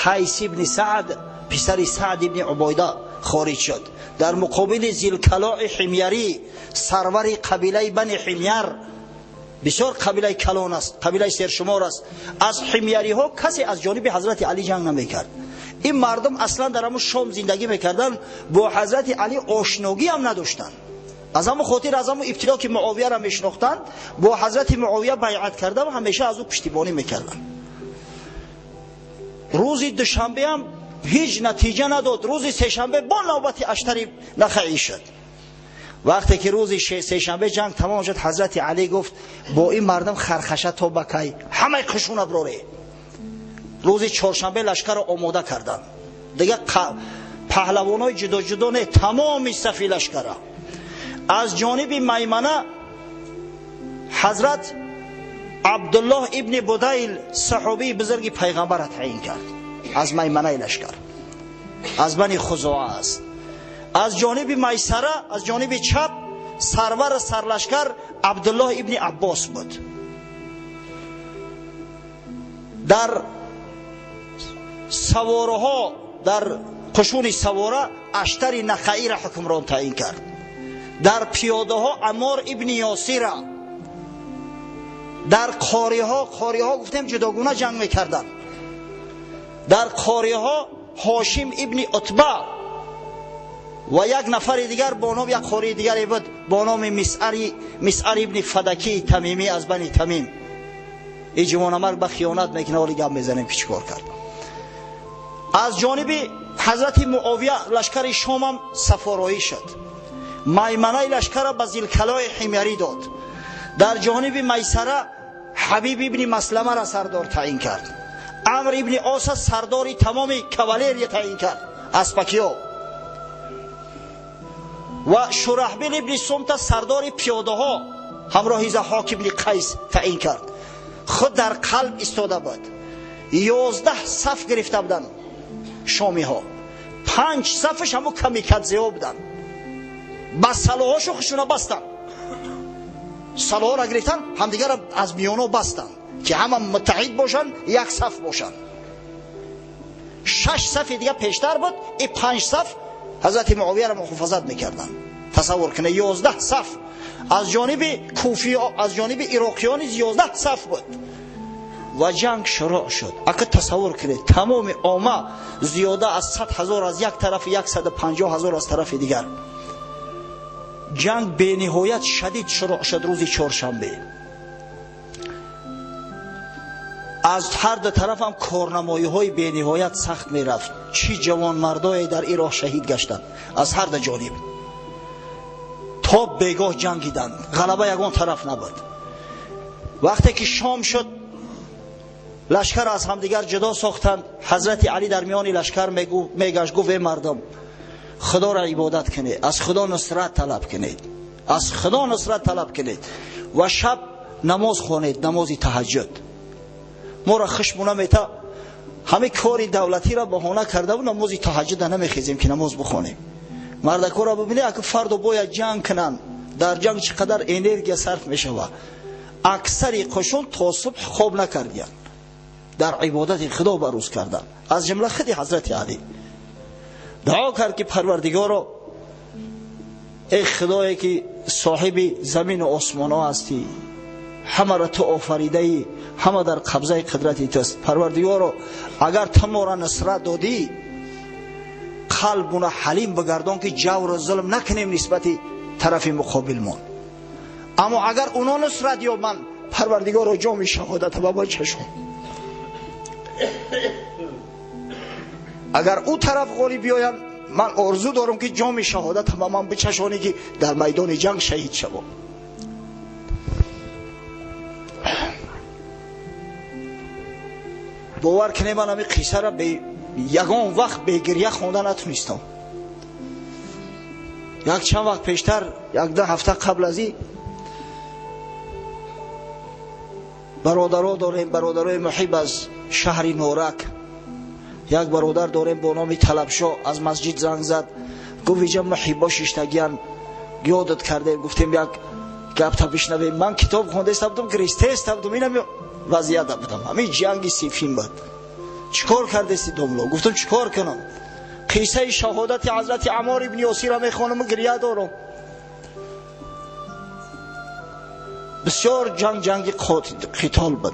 قیس ابن سعد پسر سعد ابن عبیده خارج شد. در مقابل ذوالکلاء حمیری سرور قبیله بنی حمیر، بسیار قبیله کلان است، قبیله سرشمار است. از حمیری ها کسی از جانب حضرت علی جنگ نمیکرد. این مردم اصلا در همون شام زندگی میکردن، با حضرت علی آشنایی هم نداشتن. از همون خاطر از همون ابتدا که معاویه را میشناختند با حضرت معاویه بیعت کرده و همیشه از او پشتیبانی میکردن. روز دوشنبه هم هیچ نتیجه نداد. روز سه‌شنبه با نوبت اشتری نخعی شد. وقتی که روز سه‌شنبه جنگ تمام شد، حضرت علی گفت با این مردم خرخشه تا بکی همه قشون ابراره. روز چهارشنبه لشکر را آماده کردن. دیگه پهلوانای جدا جدا نه، تمام صف لشکر. از جانب میمنه حضرت عبدالله ابن بدیل صحابی بزرگ پیغمبر را تعیین کرد. از میمنه لشکر، از بنی خزاعه است. از جانب میسره، از جانب چپ سرور سرلشکر عبدالله ابن عباس بود. در سوارها، در قشون سواره اشتر نخعی را حکمران تعیین کرد. در پیاده ها عمار ابن یاسر، در قاری ها گفتیم جداگونه جنگ میکردن. در قاری ها هاشم ابن عتبه و یک نفر دیگر با نام، یک قاری دیگری بود با نام مسعر ابن فدکی تمیمی از بنی تمیم. این جوان مرد به خیانت میکنه، ولی گپ میزنیم که چیکار کرد. از جانب حضرت معاویه لشکر شام هم سفارایی شد. میمنه لشکر به ذوالکلاء حمیری داد. در جانب میسره حبیب ابن مسلمه را سردار تعیین کرد. عمرو ابن عاص سرداری تمام کاوالری تعیین کرد، اسپکیا. و شرحبیل ابن سمت سردار پیاده ها همراه ضحاک ابن قیس تعیین کرد. خود در قلب ایستاده بود. 11 صف گرفته بودن شامی ها، 5 صفش همو کمیکدزی ها بودن. بس سلاحاشو خشونا بستن، سلاح را گرفتن، همدیگر را از میانو بستن که همه متحد باشن، یک صف باشن. 6 صف دیگه پیشتر بود، این 5 صف حضرت معاویه را محافظت میکردن. تصور کنه 11 صف. از جانب کوفی، از جانب عراقیان 11 صف بود و جنگ شروع شد. اگه تصور کنید تمام عامه زیاده از 100,000 از یک طرف، 150,000 از طرف دیگر. جنگ به نهایت شدید شروع شد روز چهارشنبه. از هر دو طرف هم کارنمایی های به نهایت سخت می رفت. چی جوان مردای در این راه شهید گشتند از هر دو جانب. تا بیگاه جنگیدند، غلبه یگان طرف نبود. وقتی که شام شد لشکر از همدیگر جدا ساختند. حضرت علی در میان لشکر میگشت گفت مردم خدا را عبادت کنید، از خدا نصرت طلب کنید، از خدا نصرت طلب کنید و شب نماز خوانید، نماز تهجد. ما را خشمونه میتا همه کاری دولتی را بهانه کرده و نماز تهجد نمیخیزیم که نماز بخونیم. مردکو را ببینید که فردا باید جنگ کنن، در جنگ چقدر انرژی صرف میشه و اکثر قشون تا صبح خواب نکردن، در عبادت خدا بروز کردن. از جمله خود حضرت علی دعا کرد که پروردگارا ای خدایی که صاحب زمین و آسمان ها هستی، همه را تو آفریده ای، همه در قبضه قدرتی توست. پروردگارا اگر تو ما را نصرت دادی قلبونه حلیم بگردان که جور و ظلم نکنیم نسبت طرف مقابل من. اما اگر اونا نصرت یا من پروردگارا جام شهادت بابا چشم، اگر او طرف غالب بیاید من آرزو دارم که جام شهادت هم من بچشانی که در میدان جنگ شهید شوم. باور کنه من همین قصه را به یگان وقت به گریه خوانده نتونستم. یک چند وقت پیشتر، یک 10 هفته قبل از این، برادرها داریم، برادرای محب از شهر نورک. یک برادر داریم با نام طلبشا، از مسجد زنگ زد، گفت اینجا محبا ششتگیان یادت کرده. گفتیم یک گپ تا بشنویم. من کتاب خونده استم، گریسته استم، اینم وضعیت بودم. همین جنگ سیفین بود. چیکار کرده سی دوملو؟ گفتم چیکار کنم؟ قصه شهادت حضرت عمار ابن یاسر را میخوانم و گریه دارم. بسیار جنگ قتال بود.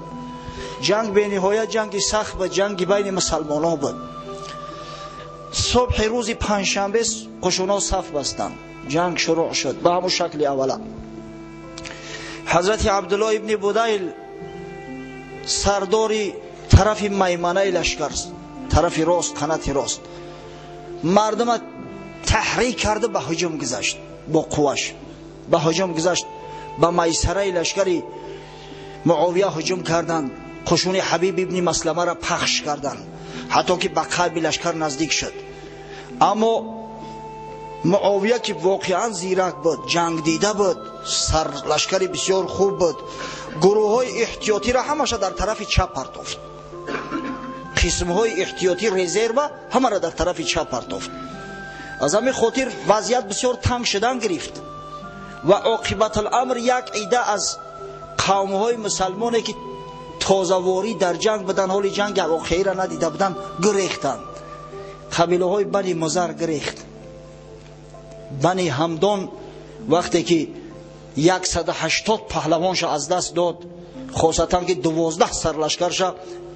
جنگ به نهایت جنگ سخت بود، جنگ بین مسلمانان بود. صبح روز پنجشنبه قشونا صف بستند. جنگ شروع شد به همون شکل اولا. حضرت عبدالله ابن بدیل سرداری طرف میمنه لشکر، طرف راست، قنات راست، مردم تحریک کرده به هجوم گذشت. با قوش به هجوم گذشت. به میسره لشکری معاویه هجوم کردند. قشون حبیب ابن مسلمه را پخش کردند، حتی که به قلب لشکر نزدیک شد. اما معاویه که واقعا زیرک بود، جنگ دیده بود، سر لشکری بسیار خوب بود، گروه های احتیاطی را همش در طرف چپ پرتافت. قسم های احتیاطی رزرو همه را در طرف چپ پرتافت. از همین خاطر وضعیت بسیار تنگ شدن گرفت و عاقبت الامر یک عده از قوم های مسلمانی که تازه‌واری در جنگ بودن، حال جنگ واقعی را ندیده بودن، گریختند. قبیله های بنی مضر گریخت. بنی همدان وقتی که 180 پهلوانش از دست داد، خاصتا که 12 سرلشکرش،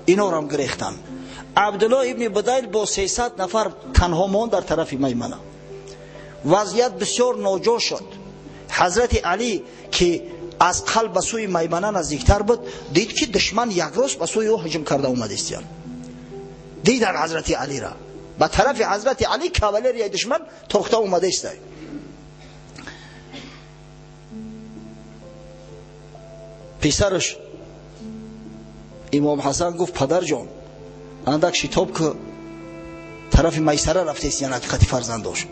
اینا را هم گریختند. عبدالله ابن بدیل با 300 نفر تنها ماند در طرف میمنه. وضعیت بسیار ناجا شد. حضرت علی که از قلب به سوی میمنه نزدیکتر بود، دید که دشمن یک راست به سوی او هجوم کرده اومده است. دیدن حضرت علی را، به طرف حضرت علی کاولری دشمن تاخته اومده است. پسرش امام حسن گفت پدر جان، اندک شتاب که طرف میسره رفته است، یعنی حقیقت فرزندش.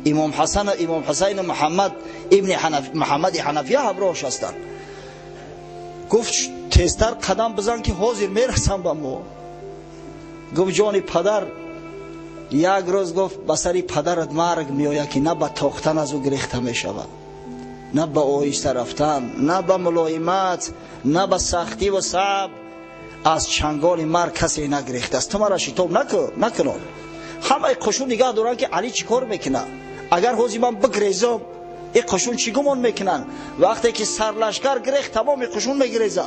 امام حسن و امام حسین محمد محمد حنفیه همراهش هستند. گفت تیزتر قدم بزن که حاضر میرسم به ما. گفت جان پدر، یک روز گفت به سر پدرت مرگ میآید که نه به تاختن از او گریخته میشود، نه به آهسته رفتن، نه به ملایمت، نه به سختی و صبر. از چنگال مرگ کسی نگریخته است. تو مرا شتاب نکنون. همه قشون نگاه دارن که علی چی کار میکنه. اگر حوزی من بگریزم این قشون چی گمان میکنن؟ وقتی که سرلشکر گریخت تمام قشون میگریزه.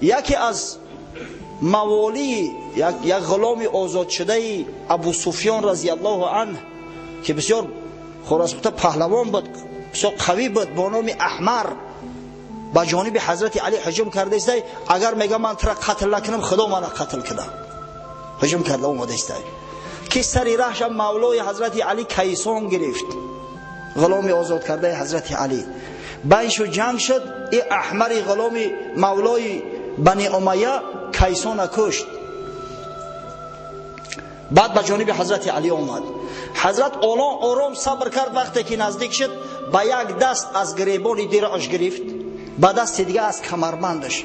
یکی از موالی یک غلام آزاد شده ابو سفیان رضی الله عنه که بسیار خلاصه پهلوان بود، بسیار قوی بود، با نام احمر، با جانب حضرت علی هجوم کرده است. اگر میگه من تو را قتل نکنم، خدا من را قتل کنه. هجوم کرده اومده است که سری رهش مولای حضرت علی کیسان گرفت، غلام آزاد کرده حضرت علی. بینش جنگ شد. این احمر غلام مولای بنی امیه کیسان کشت. بعد به جانب حضرت علی آمد. حضرت آرام صبر کرد. وقتی که نزدیک شد، با یک دست از گریبان درعش گرفت، با دست دیگه از کمربندش.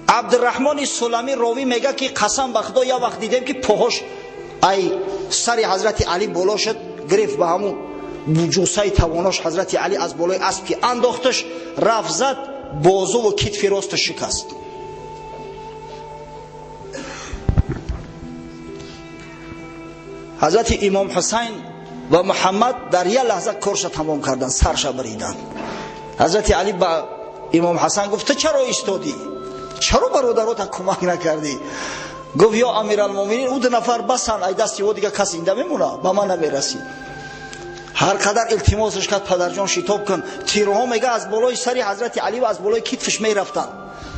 عبدالرحمن سلمی راوی میگه که قسم به خدا یک وقت دیدم که پاهاش ای سر حضرت علی بالا شد، گرفت به همون بوجوسه تواناش حضرت علی از بالای اسب که انداختش، رفت زد، بازو و کتف راستش شکست. حضرت امام حسین و محمد در یک لحظه کارش تمام کردن، سرش بریدن. حضرت علی با امام حسن گفت تو چرا ایستادی؟ چرا برادرات کمک نکردی؟ گفت یا امیرالمومنین، او 2 نفر بسن، ای دستی او دیگه کسی اینده میمونه، به من نمیرسی. هر قدر التماسش کرد پدرجان شتاب کن. تیرها میگه از بالای سر حضرت علی و از بالای کتفش میرفتن،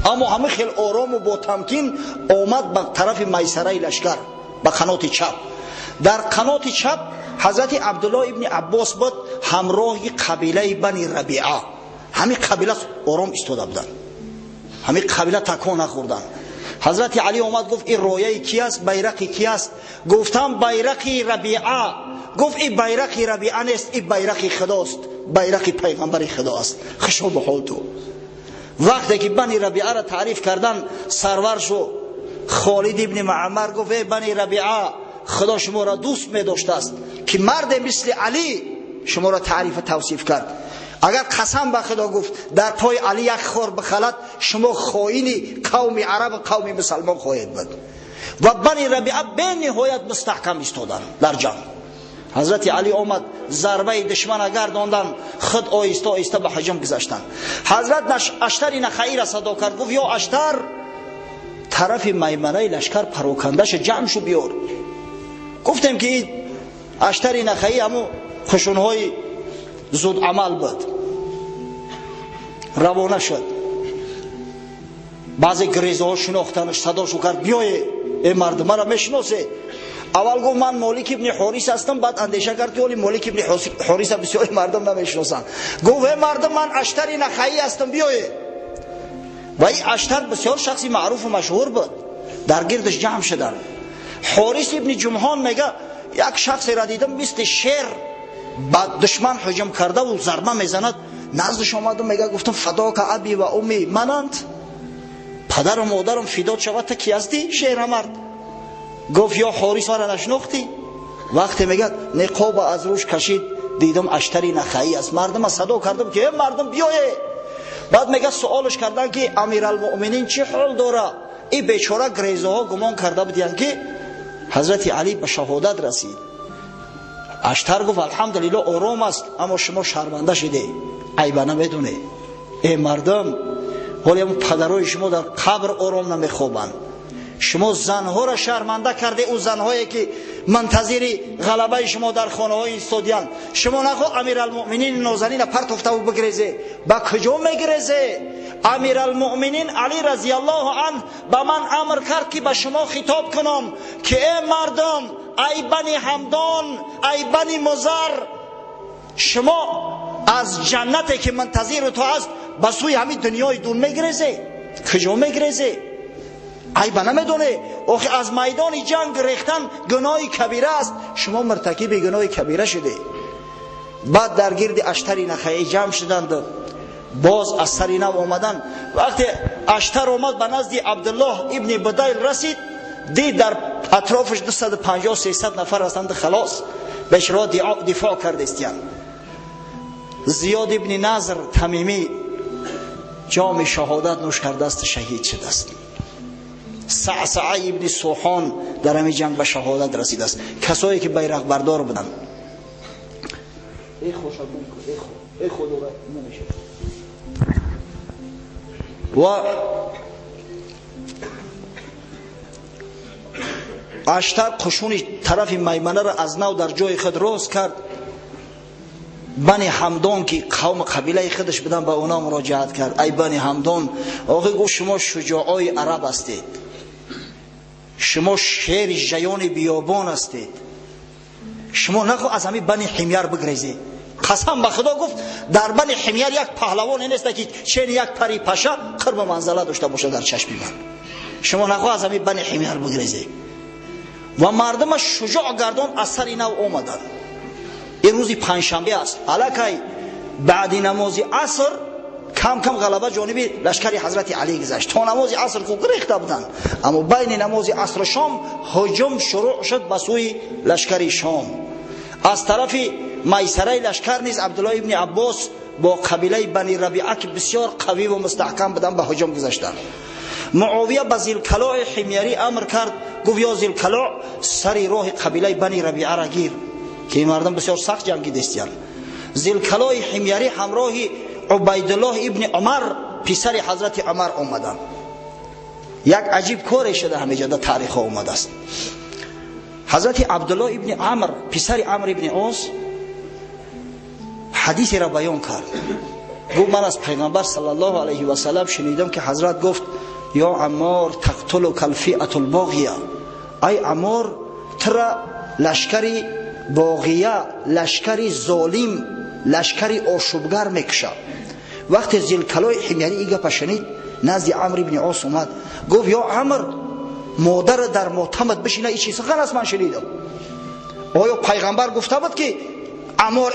اما همه خیلی آرام و با تمکین آمد به طرف میسره لشکر، به قنات چپ. در قنات چپ حضرت عبدالله ابن عباس بود، همراه قبیله بنی ربیعه. همین قبیله آرام ایستاده بودن، همین قبیله تکان نخوردن. حضرت علی اومد گفت این رویه کی است؟ بیرق کی است؟ گفتم بیرق ربیعه. گفت این بیرق ربیعه نیست، این بیرق خداست، بیرق پیغمبر خدا است. خشو به حال تو. وقتی که بنی ربیعه را تعریف کردن، سرور شو خالد ابن معمر گفت ای بنی ربیعه، خدا شما را دوست می داشته است که مرد مثل علی شما را تعریف توصیف کرد. اگر قسم به خدا گفت در پای علی یک خور بخلد، شما خائن قوم عرب و قوم مسلمان خواهید بود. و بنی ربیعه به نهایت مستحکم ایستادن در جنگ. حضرت علی آمد ضربه دشمن گرداندن، خود آهسته آهسته به هجوم گذاشتن. حضرت اشتر نخعی را صدا کرد، گفت یا اشتر، طرف میمنه لشکر پراکندهش جمع شو بیار. گفتم که این اشتر نخعی همو خشونهای زود عمل بود. روانه شد، بعضی گریزه ها شناختنش، صداشو کرد بیای ای مردم را میشناسه. اول گفت من مالک ابن حارث هستم، بعد اندیشه کرد که ولی مالک ابن حارث بسیاری مردم نمیشناسن. گفت ای مردم من اشتر نخعی هستم بیای. و این اشتر بسیار شخصی معروف و مشهور بود، در گردش جمع شدن. حارث ابن جمحان میگه یک شخص را دیدم مثل شیر بعد دشمن هجوم کرده و ضربه میزند، نزدش آمدم میگه گفتم فداک ابی و امی، منند پدر و مادرم فدات شود، تا کی هستی شیر مرد؟ گفت یا حارث را نشناختی؟ وقتی میگه نقاب از روش کشید دیدم اشتری نخعی است. مردم صدا کردم که مردم بیایه. بعد میگه سوالش کردن که امیرالمؤمنین چه حال داره؟ این بیچاره گریزه ها گمان کرده بودن که حضرت علی به شهادت رسید. اشتر گفت الحمدلله آرام است، اما شما شرمنده شده، عیبه نمیدونه. ای مردم، ولی اون پدرای شما در قبر آرام نمیخوابند. شما زنها را شرمنده کرده، او زنهایی که منتظر غلبه شما در خانه های ایستادیان. شما نخوا امیرالمؤمنین نازنین پرتفته و بگریزه. با کجا میگریزه؟ امیرالمؤمنین علی رضی الله عنه به من امر کرد که به شما خطاب کنم که ای مردم، ای بنی حمدان، ای بنی مزر، شما از جنتی که منتظر تو است به سوی همین دنیای دون میگریزه. کجا میگریزه؟ عیبه نمیدونه؟ آخه از میدان جنگ ریختن گناه کبیره است، شما مرتکب گناه کبیره شده. بعد در گرد اشتر نخعی جمع شدند، باز از سر نو آمدن. وقتی اشتر آمد به نزد عبدالله ابن بدیل رسید، دید در اطرافش 250-300 نفر هستند، خلاص بهش را دفاع کرده استیان. زیاد ابن نظر تمیمی جام شهادت نوش کرده است، شهید شده است. سعسعه ابن سوحان در همین جنگ به شهادت رسیده است. کسایی که بیرق بردار بودند. ای خوشبون ای خود را نمیشه. و اشتر قشون طرف میمنه را از نو در جای خود راست کرد. بنی حمدان که قوم قبیله خودش بودن به اونا مراجعت کرد. ای بنی حمدان، آقای گفت شما شجاعای عرب هستید، شما شیر جیان بیابان هستید، شما نخوا از همین بنی حمیر بگریزید. قسم به خدا گفت در بنی حمیر یک پهلوان نیست که چین یک پری پشه قرب منزله داشته باشه در چشم من. شما نخوا از همین بنی حمیر بگریزید. و مردم شجاع گردان از سر نو آمدن. این روزی پنجشنبه است، الکی بعد نماز عصر کم کم غلبه جانب لشکر حضرت علی گذشت. تا نماز عصر خوب ریخته بودن، اما بین نماز عصر شام هجوم شروع شد به سوی لشکر شام. از طرف میسره لشکر نیز عبدالله ابن عباس با قبیله بنی ربیعه که بسیار قوی و مستحکم بودن به هجوم گذاشتن. معاویه به ذوالکلاء حمیری امر کرد، گفت یا ذوالکلاء، سر راه قبیله بنی ربیعه را گیر که این مردم بسیار سخت جنگیده استند. ذوالکلاء حمیری همراه عبیدالله ابن عمر پسر حضرت عمر آمدند. یک عجیب کاری شده همینجا در تاریخ آمده است. حضرت عبدالله ابن عمر پسر عمرو ابن عاص حدیثی را بیان کرد. گفت من از پیغمبر صلی الله علیه و سلم شنیدم که حضرت گفت یا عمار تقتلک الفئة الباغیه، ای عمار ترا لشکری باغیه، لشکری ظالم، لشکری آشوبگر میکشه. وقتی ذوالکلای حمیری این گپ شنید نزد عمرو بن عاص اومد، گفت یا عمرو مادر در ماتمت بشینه، این چی سخن است من شنیدم؟ آیا پیغمبر گفته بود که عمار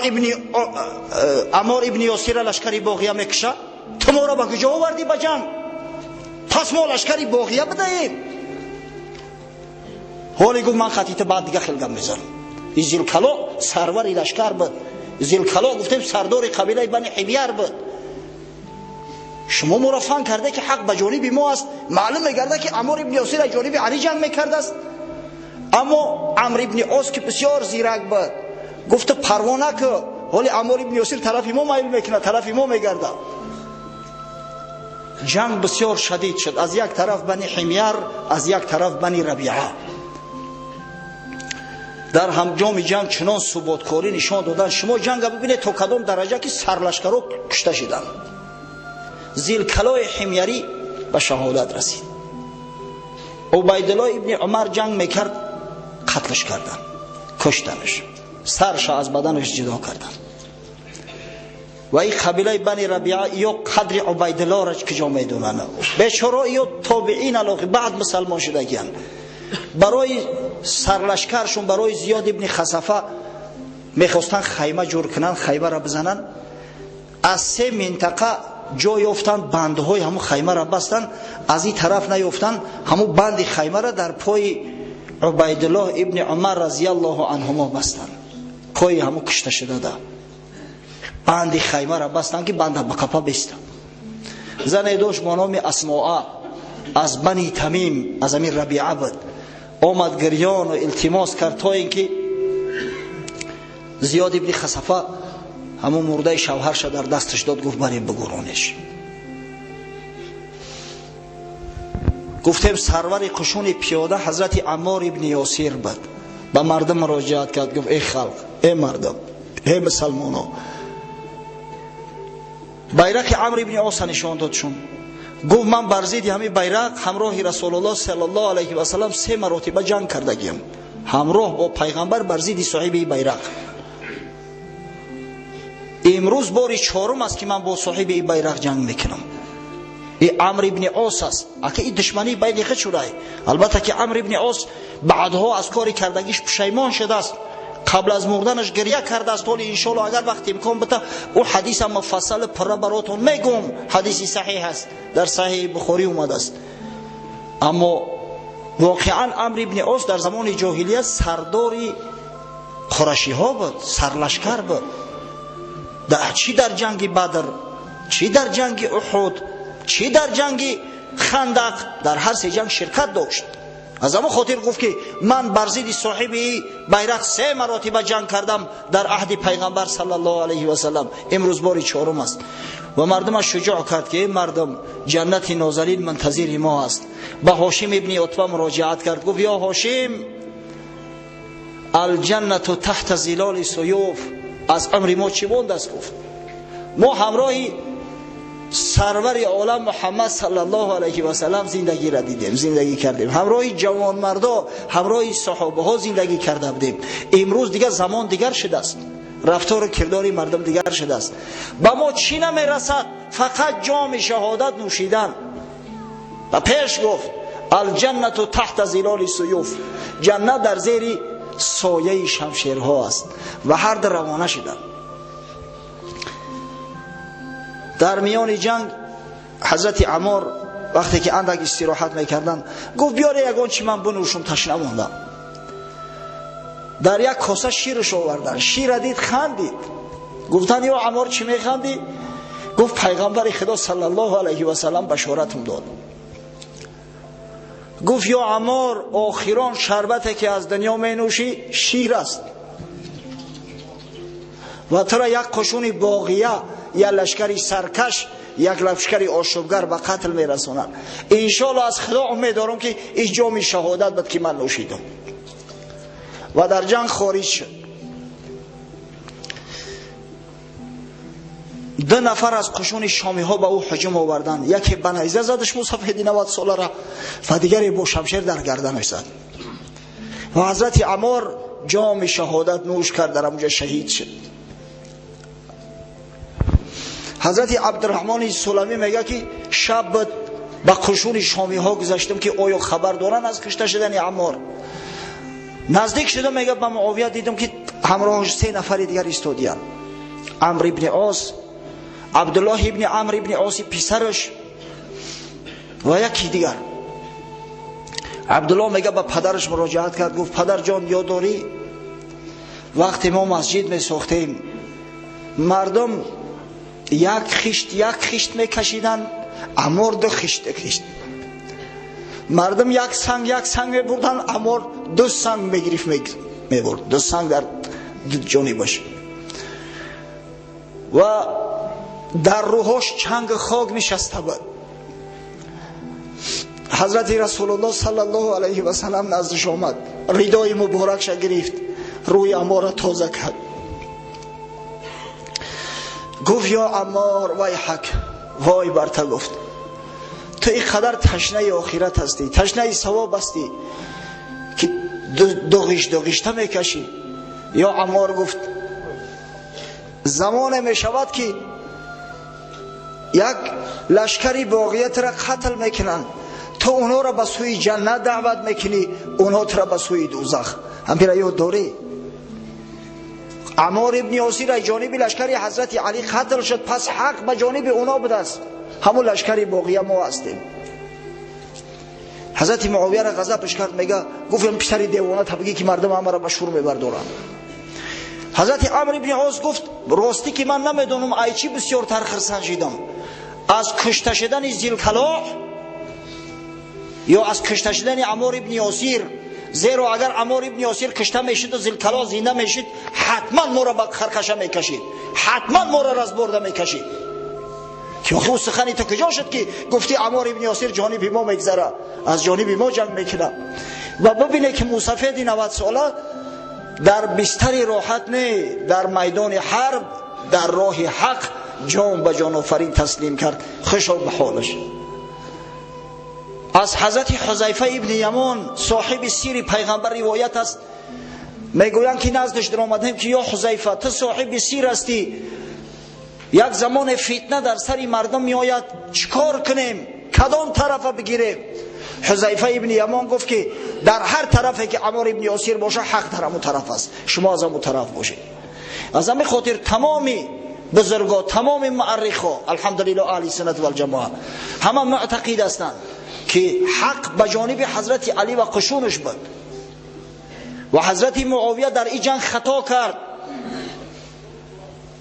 ابن یاسر لشکری باقیه میکشه؟ تو ما را به کجا آوردی به جنگ؟ پس ما لشکری باقیه بدهیم؟ حالی گفت من خطیت بعد دیگه خلقم میذارم. این ذوالکلا سرور لشکر بود، ذوالکلا گفتیم سردار قبیله بنی حمیر بود. شما مرافعان کرده که حق به جانب ما است، معلوم میگرده که عمار ابن یاسر جانب علی جنگ میکرده است. اما عمرو ابن عاص که بسیار زیرک بود گفت پروا نکن، حالی عمار ابن یاسر طرف ما مایل میکنه، طرف ما میگرده. جنگ بسیار شدید شد، از یک طرف بنی حمیر، از یک طرف بنی ربیعه. در همجام جنگ چنان ثباتکاری نشان دادن، شما جنگ ببینید تا کدام درجه که سرلشکرها کشته شدند. ذوالکلای حمیری به شهادت رسید. عبیدالله ابن عمر جنگ میکرد، قتلش کردن، کشتنش، سرش از بدنش جدا کردن. و این قبیله بنی ربیعه یا قدر عبیدالله را کجا میدونن؟ بیچاره یا تابعین علاقه بعد مسلمان شدگیان. برای سرلشکرشون، برای زیاد ابن خصفه میخواستن خیمه جور کنن، خیمه را بزنن. از 3 منطقه جا یافتن، بندهای همون خیمه را بستن، از این طرف نیافتن، همون بند خیمه را در پای عبیدالله ابن عمر رضی الله عنهما بستن. پای همون کشته شده ده بند خیمه را بستن که بند به کپا بیستن. زن داشت با نام اسماء از بنی تمیم از امیر ربیعه بود، آمد گریان و التماس کرد تا اینکه زیاد ابن خصفه همون مرده شوهرش در دستش داد، گفت بریم بگورونش. گفتیم سرور قشون پیاده حضرت عمار ابن یاسر بود. به مردم مراجعت کرد، گفت ای خلق، ای مردم، ای مسلمانان، بیرق عمرو ابن عاص نشان دادشون. گفت من بر ضد همین بیرق همراه رسول الله صلی الله علیه و سلم 3 مرتبه جنگ کردگیم، همراه با پیغمبر بر ضد صاحب بیرق. امروز باری 4م است که من با صاحب این بیرق جنگ میکنم. این عمرو ابن عاص است. اگه این دشمنی بین خود شده، البته که عمرو ابن عاص بعدها از کاری کردگیش پشیمان شده است، قبل از مردنش گریه کرده است. ولی ان شاء الله اگر وقت امکان بده او حدیث مفصل پر براتون میگم، حدیثی صحیح است، در صحیح بخاری اومده است. اما واقعا عمرو ابن عاص در زمان جاهلیت سرداری قریشی ها بود، سرلشکر بود. چی در جنگ بدر، چی در جنگ احد، چی در جنگ خندق، در هر 3 جنگ شرکت داشت. از اما خاطر گفت که من بر ضد صاحب بیرق 3 مرتبه جنگ کردم در عهد پیغمبر صلی الله علیه و سلم، امروز باری 4م است. و مردم شجاع کرد که مردم جنت نازنین منتظر ما است. به هاشم ابن عتبه مراجعت کرد، گفت یا هاشم الجنت تحت ظلال سیوف. از امر ما چی مونده است؟ گفت ما همراه سرور عالم محمد صلی الله علیه و سلم زندگی را دیدیم، زندگی کردیم، همراه جوان مردا، همراه صحابه ها زندگی کرده بودیم. امروز دیگه زمان دیگر شده است، رفتار و کردار مردم دیگر شده است. با ما چی نمیرسد؟ فقط جام شهادت نوشیدن. و پیش گفت الجنت تحت ظلال سیوف، جنت در زیر سایه شمشیرها است. و هر در روانه شدن. در میان جنگ حضرت عمار وقتی که اندک استراحت میکردن گفت بیاره یگان چی من بنوشم، تشنه موندم. در یک کاسه شیرش آوردن، شیر دید خندید. گفتن یا عمار چی میخندی؟ گفت پیغمبر خدا صلی الله علیه و سلم بشارتم داد. گفت یا عمار آخران شربتی که از دنیا می نوشی شیر است و تو را یک قشون باقیه، یک لشکری سرکش، یک لشکری آشوبگر به قتل می رسونن. انشاءالله از خدا امید دارم که این جام شهادت بود که من نوشیدم. و در جنگ خارج شد. 2 نفر از قشون شامی ها به او هجوم آوردند. یکی به نیزه زدش مصفحه 90 ساله را و دیگری با شمشیر در گردنش زد. و حضرت عمار جام شهادت نوش کرد، در اونجا شهید شد. حضرت عبدالرحمن سلمی میگه که شب با قشون شامی ها گذشتم که آیا خبر دارن از کشته شدن عمار. نزدیک شدم، میگه با معاویه دیدم که همراهش 3 نفر دیگر ایستادیان، عمرو ابن عاص، عبدالله ابن عمرو ابن عاص پسرش و یکی دیگر. عبدالله میگه با پدرش مراجعت کرد، گفت پدر جان یاد داری وقتی ما مسجد می ساختیم مردم یک خشت میکشیدن، عمار 2 خشت کشید. مردم یک سنگ میبردن، عمار 2 سنگ میگرفت میبرد، 2 سنگ در جانبش و در روحش چنگ خاک نشسته بود. حضرت رسول الله صلی الله علیه و سلم نزدش آمد، ردای مبارکش گرفت، روی عمار را تازه کرد، گفت یا عمار ویحک، وای بر تو، گفت تو اینقدر تشنه آخرت هستی، تشنه ثواب هستی که دو غشته میکشی. یا عمار گفت زمان میشود که یک لشکری باقیت را قتل میکنن، تو اونها را به سوی جنت دعوت میکنی، اونها را به سوی دوزخ. همین یاد داری؟ عمار ابن یاسر از جانب لشکری حضرت علی قتل شد، پس حق به جانب اونا بوده است، همون لشکری باقیه ما هستیم. حضرت معاویه را غضبش کرد، میگه گفتم پسر دیوانه تبگی که مردم همه را به شور میبردارن. حضرت عمرو ابن عاص گفت راستی که من نمیدونم ایچی بسیار تر سنجیدم، از کشته شدن ذوالکلاء یا از کشته شدن عمار ابن یاسر، زیرا اگر عمار ابن یاسر کشته میشد و ذوالکلاء زنده میشد حتما ما را به خرکشه میکشید، حتما ما را از برده میکشید. که خود سخنی تو کجا شد که گفتی عمار ابن یاسر جانب ما میگذره، از جانب ما جنگ میکنه. و ببینه که موسفید 90 ساله در بستر راحت نه، در میدان حرب در راه حق جان به جان آفرین تسلیم کرد، خوشا به حالش. از حضرت حذیفه ابن یمان صاحب سیر پیغمبر روایت است، میگویند که نزدش در آمدیم که یا حذیفه تو صاحب سیر هستی، یک زمان فتنه در سر مردم می آید، چیکار کنیم، کدام طرف بگیریم؟ حذیفه ابن یمان گفت که در هر طرفی که عمار ابن یاسر باشه حق در همون طرف است، شما از همون طرف باشید. از همین خاطر تمامی بزرگا، تمام مؤرخا الحمدلله اهل سنت و الجماعه همه معتقد هستند که حق به جانب حضرت علی و قشونش بود و حضرت معاویه در این جنگ خطا کرد،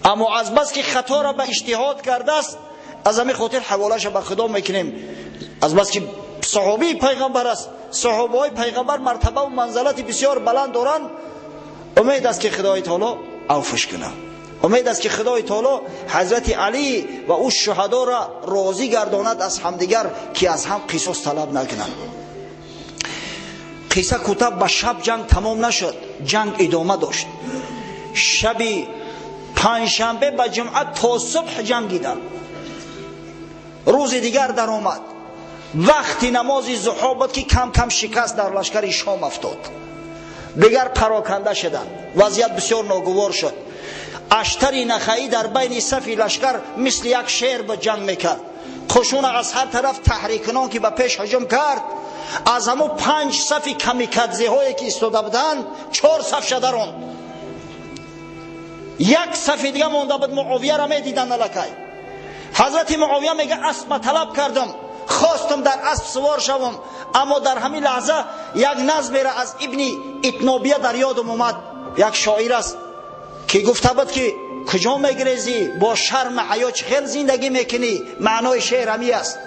اما از بس که خطا را به اجتهاد کرده است از همین خاطر حوالهش به خدا میکنیم، از بس که صحابی پیغمبر است. صحابه های پیغمبر مرتبه و منزلت بسیار بلند دارند. امید است که خدای تعالی عفوش کنه، امید است که خدای تعالی حضرت علی و او شهدا را راضی گرداند از همدیگر که از هم قصاص طلب نکنند. قصه کوتاه به شب جنگ تمام نشد، جنگ ادامه داشت. شبی پنجشنبه به جمعه تا صبح جنگیدند. روز دیگر در آمد، وقتی نماز ضحی بود که کم کم شکست در لشکر شام افتاد، دیگر پراکنده شدند، وضعیت بسیار ناگوار شد. اشتر نخعی در بین صف لشکر مثل یک شیر به جنگ میکرد، قشون از هر طرف تحریکنان که به پیش هجوم کرد، از همو 5 صف کمیکدزی هایی که ایستاده بودند 4 صف شدران، یک صف دیگه مونده بود. معاویه را میدیدن الکی. حضرت معاویه میگه اسب طلب کردم، خواستم در اسب سوار شوم، اما در همین لحظه یک نظم را از ابن اتنابیه در یادم اومد. یک شاعر است که گفته بود که کجا میگریزی با شرم حیا چه خیل زندگی میکنی. معنای شعر همی است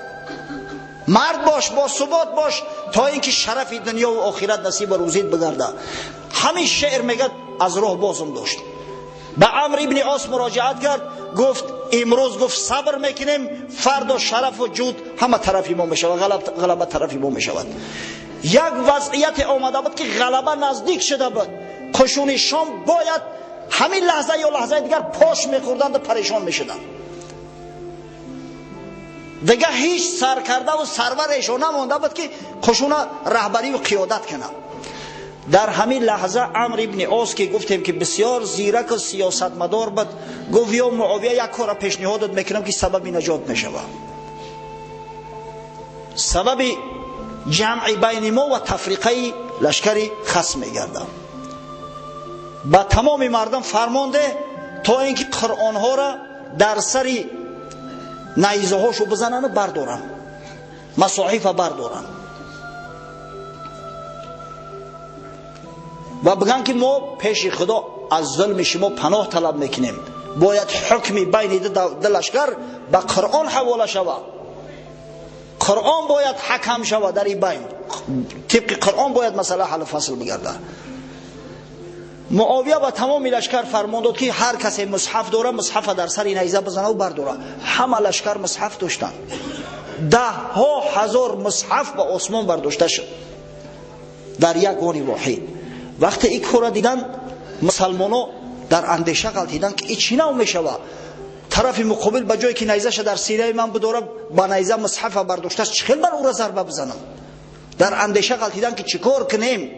مرد باش، با ثبات باش تا اینکه شرف دنیا و آخرت نصیب روزیت بگرده. همین شعر میگه از راه بازم داشت. به عمرو ابن عاص مراجعت کرد، گفت امروز گفت صبر میکنیم، فردا شرف و جود همه طرفی ما میشود، غلبه طرفی ما میشود. یک وضعیت آمده بود که غلبه نزدیک شده بود. قشون شام باید همین لحظه یا لحظه دیگر پاش میخوردند و پریشان میشدند. دیگه هیچ سرکرده و سرورشون نمونده بود که قشون رهبری و قیادت کنند. در همین لحظه عمرو ابن عاص که گفتیم که بسیار زیرک و سیاستمدار بود، گفت یا معاویه یک کار پیشنهادت میکنم که سبب نجات میشود، سبب جمع بین ما و تفریقه لشکر خصم میگردم. با تمام مردم فرمانده تا اینکه قرآن ها را در سر نیزه هاشو بزنن و بردارن، مصاحف بردارن و بگن که ما پیش خدا از ظلم شما پناه طلب میکنیم، باید حکمی بین دو لشکر به قرآن حواله شود، قرآن باید حکم شود در این بین، طبق قرآن باید مسئله حل فصل بگرده. معاویه با تمام لشکر فرمان داد که هر کسی مصحف داره مصحف در سر نیزه بزنه و برداره. همه لشکر مصحف داشتن، 10,000 مصحف با آسمان برداشته شد در یک آن واحد. وقتی این کار دیدن مسلمان‌ها در اندیشه غلطیدن که این چی نو میشود، طرف مقابل به جایی که نیزه‌ش در سینه من بداره با نیزه مصحف برداشته است، چخیل من او را ضربه بزنم؟ در اندیشه غلطیدن که چیکار کنیم.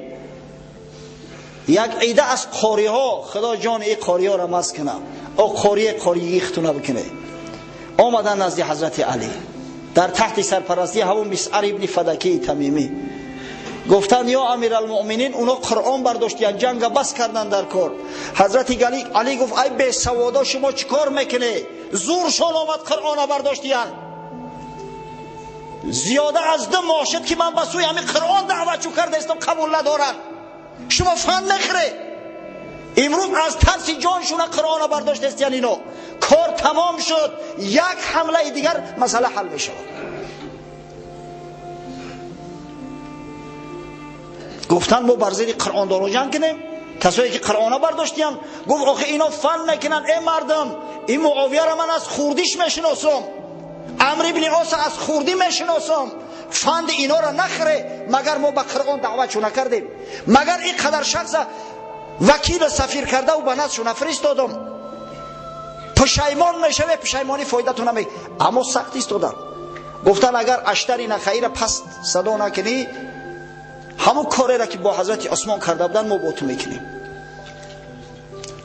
یک عیده از قاری ها، خدا جان ای قاری ها را مست کنه، او قاری اختونه بکنه، آمدن نزد حضرت علی در تحت سرپرستی همون مسعر ابن فدکی تمیمی. گفتن یا امیرالمؤمنین اونا قرآن برداشتن، جنگ بس کردن در کار. حضرت علی گفت ای بی سوادا شما چیکار میکنه؟ زورشان آمد قرآن برداشتن، زیاده از 2 ماه شد که من به سوی همین قرآن دعوت کرده استم، قبول ندارن، شما فهم نخره. امروز از ترس جانشون قرآن برداشت است، یعنی اینا کار تمام شد، یک حمله دیگر مسئله حل میشه. گفتن ما بر ضد قرآن دارو جنگ کنیم، کسایی که قرآن برداشتن. گفت آخه اینا فهم نکنن. ای مردم، این معاویه را من از خوردیش میشناسم، عمرو ابن عاص از خوردی میشناسم، فند اینا را نخره مگر ما به قرآن دعوتشو نکردیم، مگر این قدر شخص وکیل سفیر کرده و به نزدشون فرستادم، پشیمان میشوه، پشیمانی فایدتون نمی. اما سخت ایستادن. گفتن اگر اشتری نخیر پس صدا نکنی، همون کاری را که با حضرت عثمان کرده بودن ما با تو میکنیم.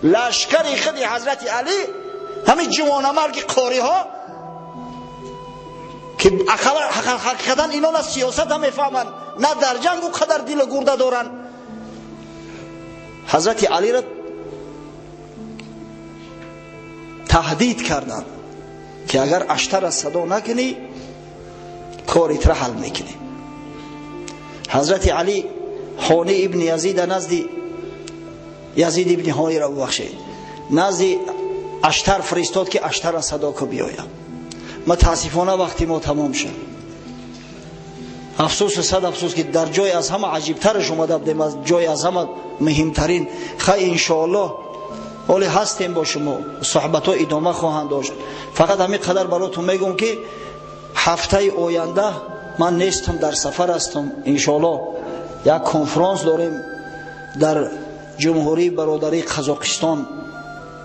لشکر خود حضرت علی، همین جوانمرگ قاری ها که حقیقتا اینا نه سیاست هم میفهمن نه در جنگ و قدر دل گرده دارن، حضرت علی را تهدید کردن که اگر اشتر را صدا نکنی کاریت را حل میکنی. حضرت علی خانه ابن یزید نزد یزید ابن هانی را ببخشید، نزد اشتر فرستاد که اشتر را صدا کو بیاید. متاسفانه وقتی ما تمام شد، افسوس صد افسوس که در جای از همه عجیبترش اومده بودیم، از جای از همه مهمترین. خیلی انشاءالله حالی هستیم با شما، صحبت ها ادامه خواهند داشت. فقط همین قدر براتون میگم که هفته آینده من نیستم، در سفر هستم. انشاءالله یک کنفرانس داریم در جمهوری برادری قزاقستان.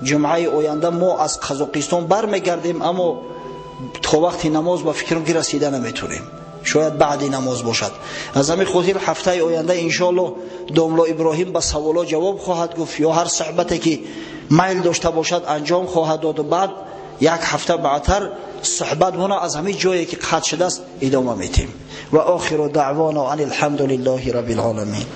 جمعه آینده ما از قزاقستان برمیگردیم، اما تا وقتی نماز با فکرم که رسیده نمیتونیم، شاید بعد نماز باشد. از همین خاطر هفته آینده انشاءالله داملا ابراهیم به سوالا جواب خواهد گفت، یا هر صحبتی که میل داشته باشد انجام خواهد داد، و بعد یک هفته بعدتر صحبت مون از همین جایی که قطع شده است ادامه میتیم. و آخر دعوانا ان الحمد لله رب العالمین.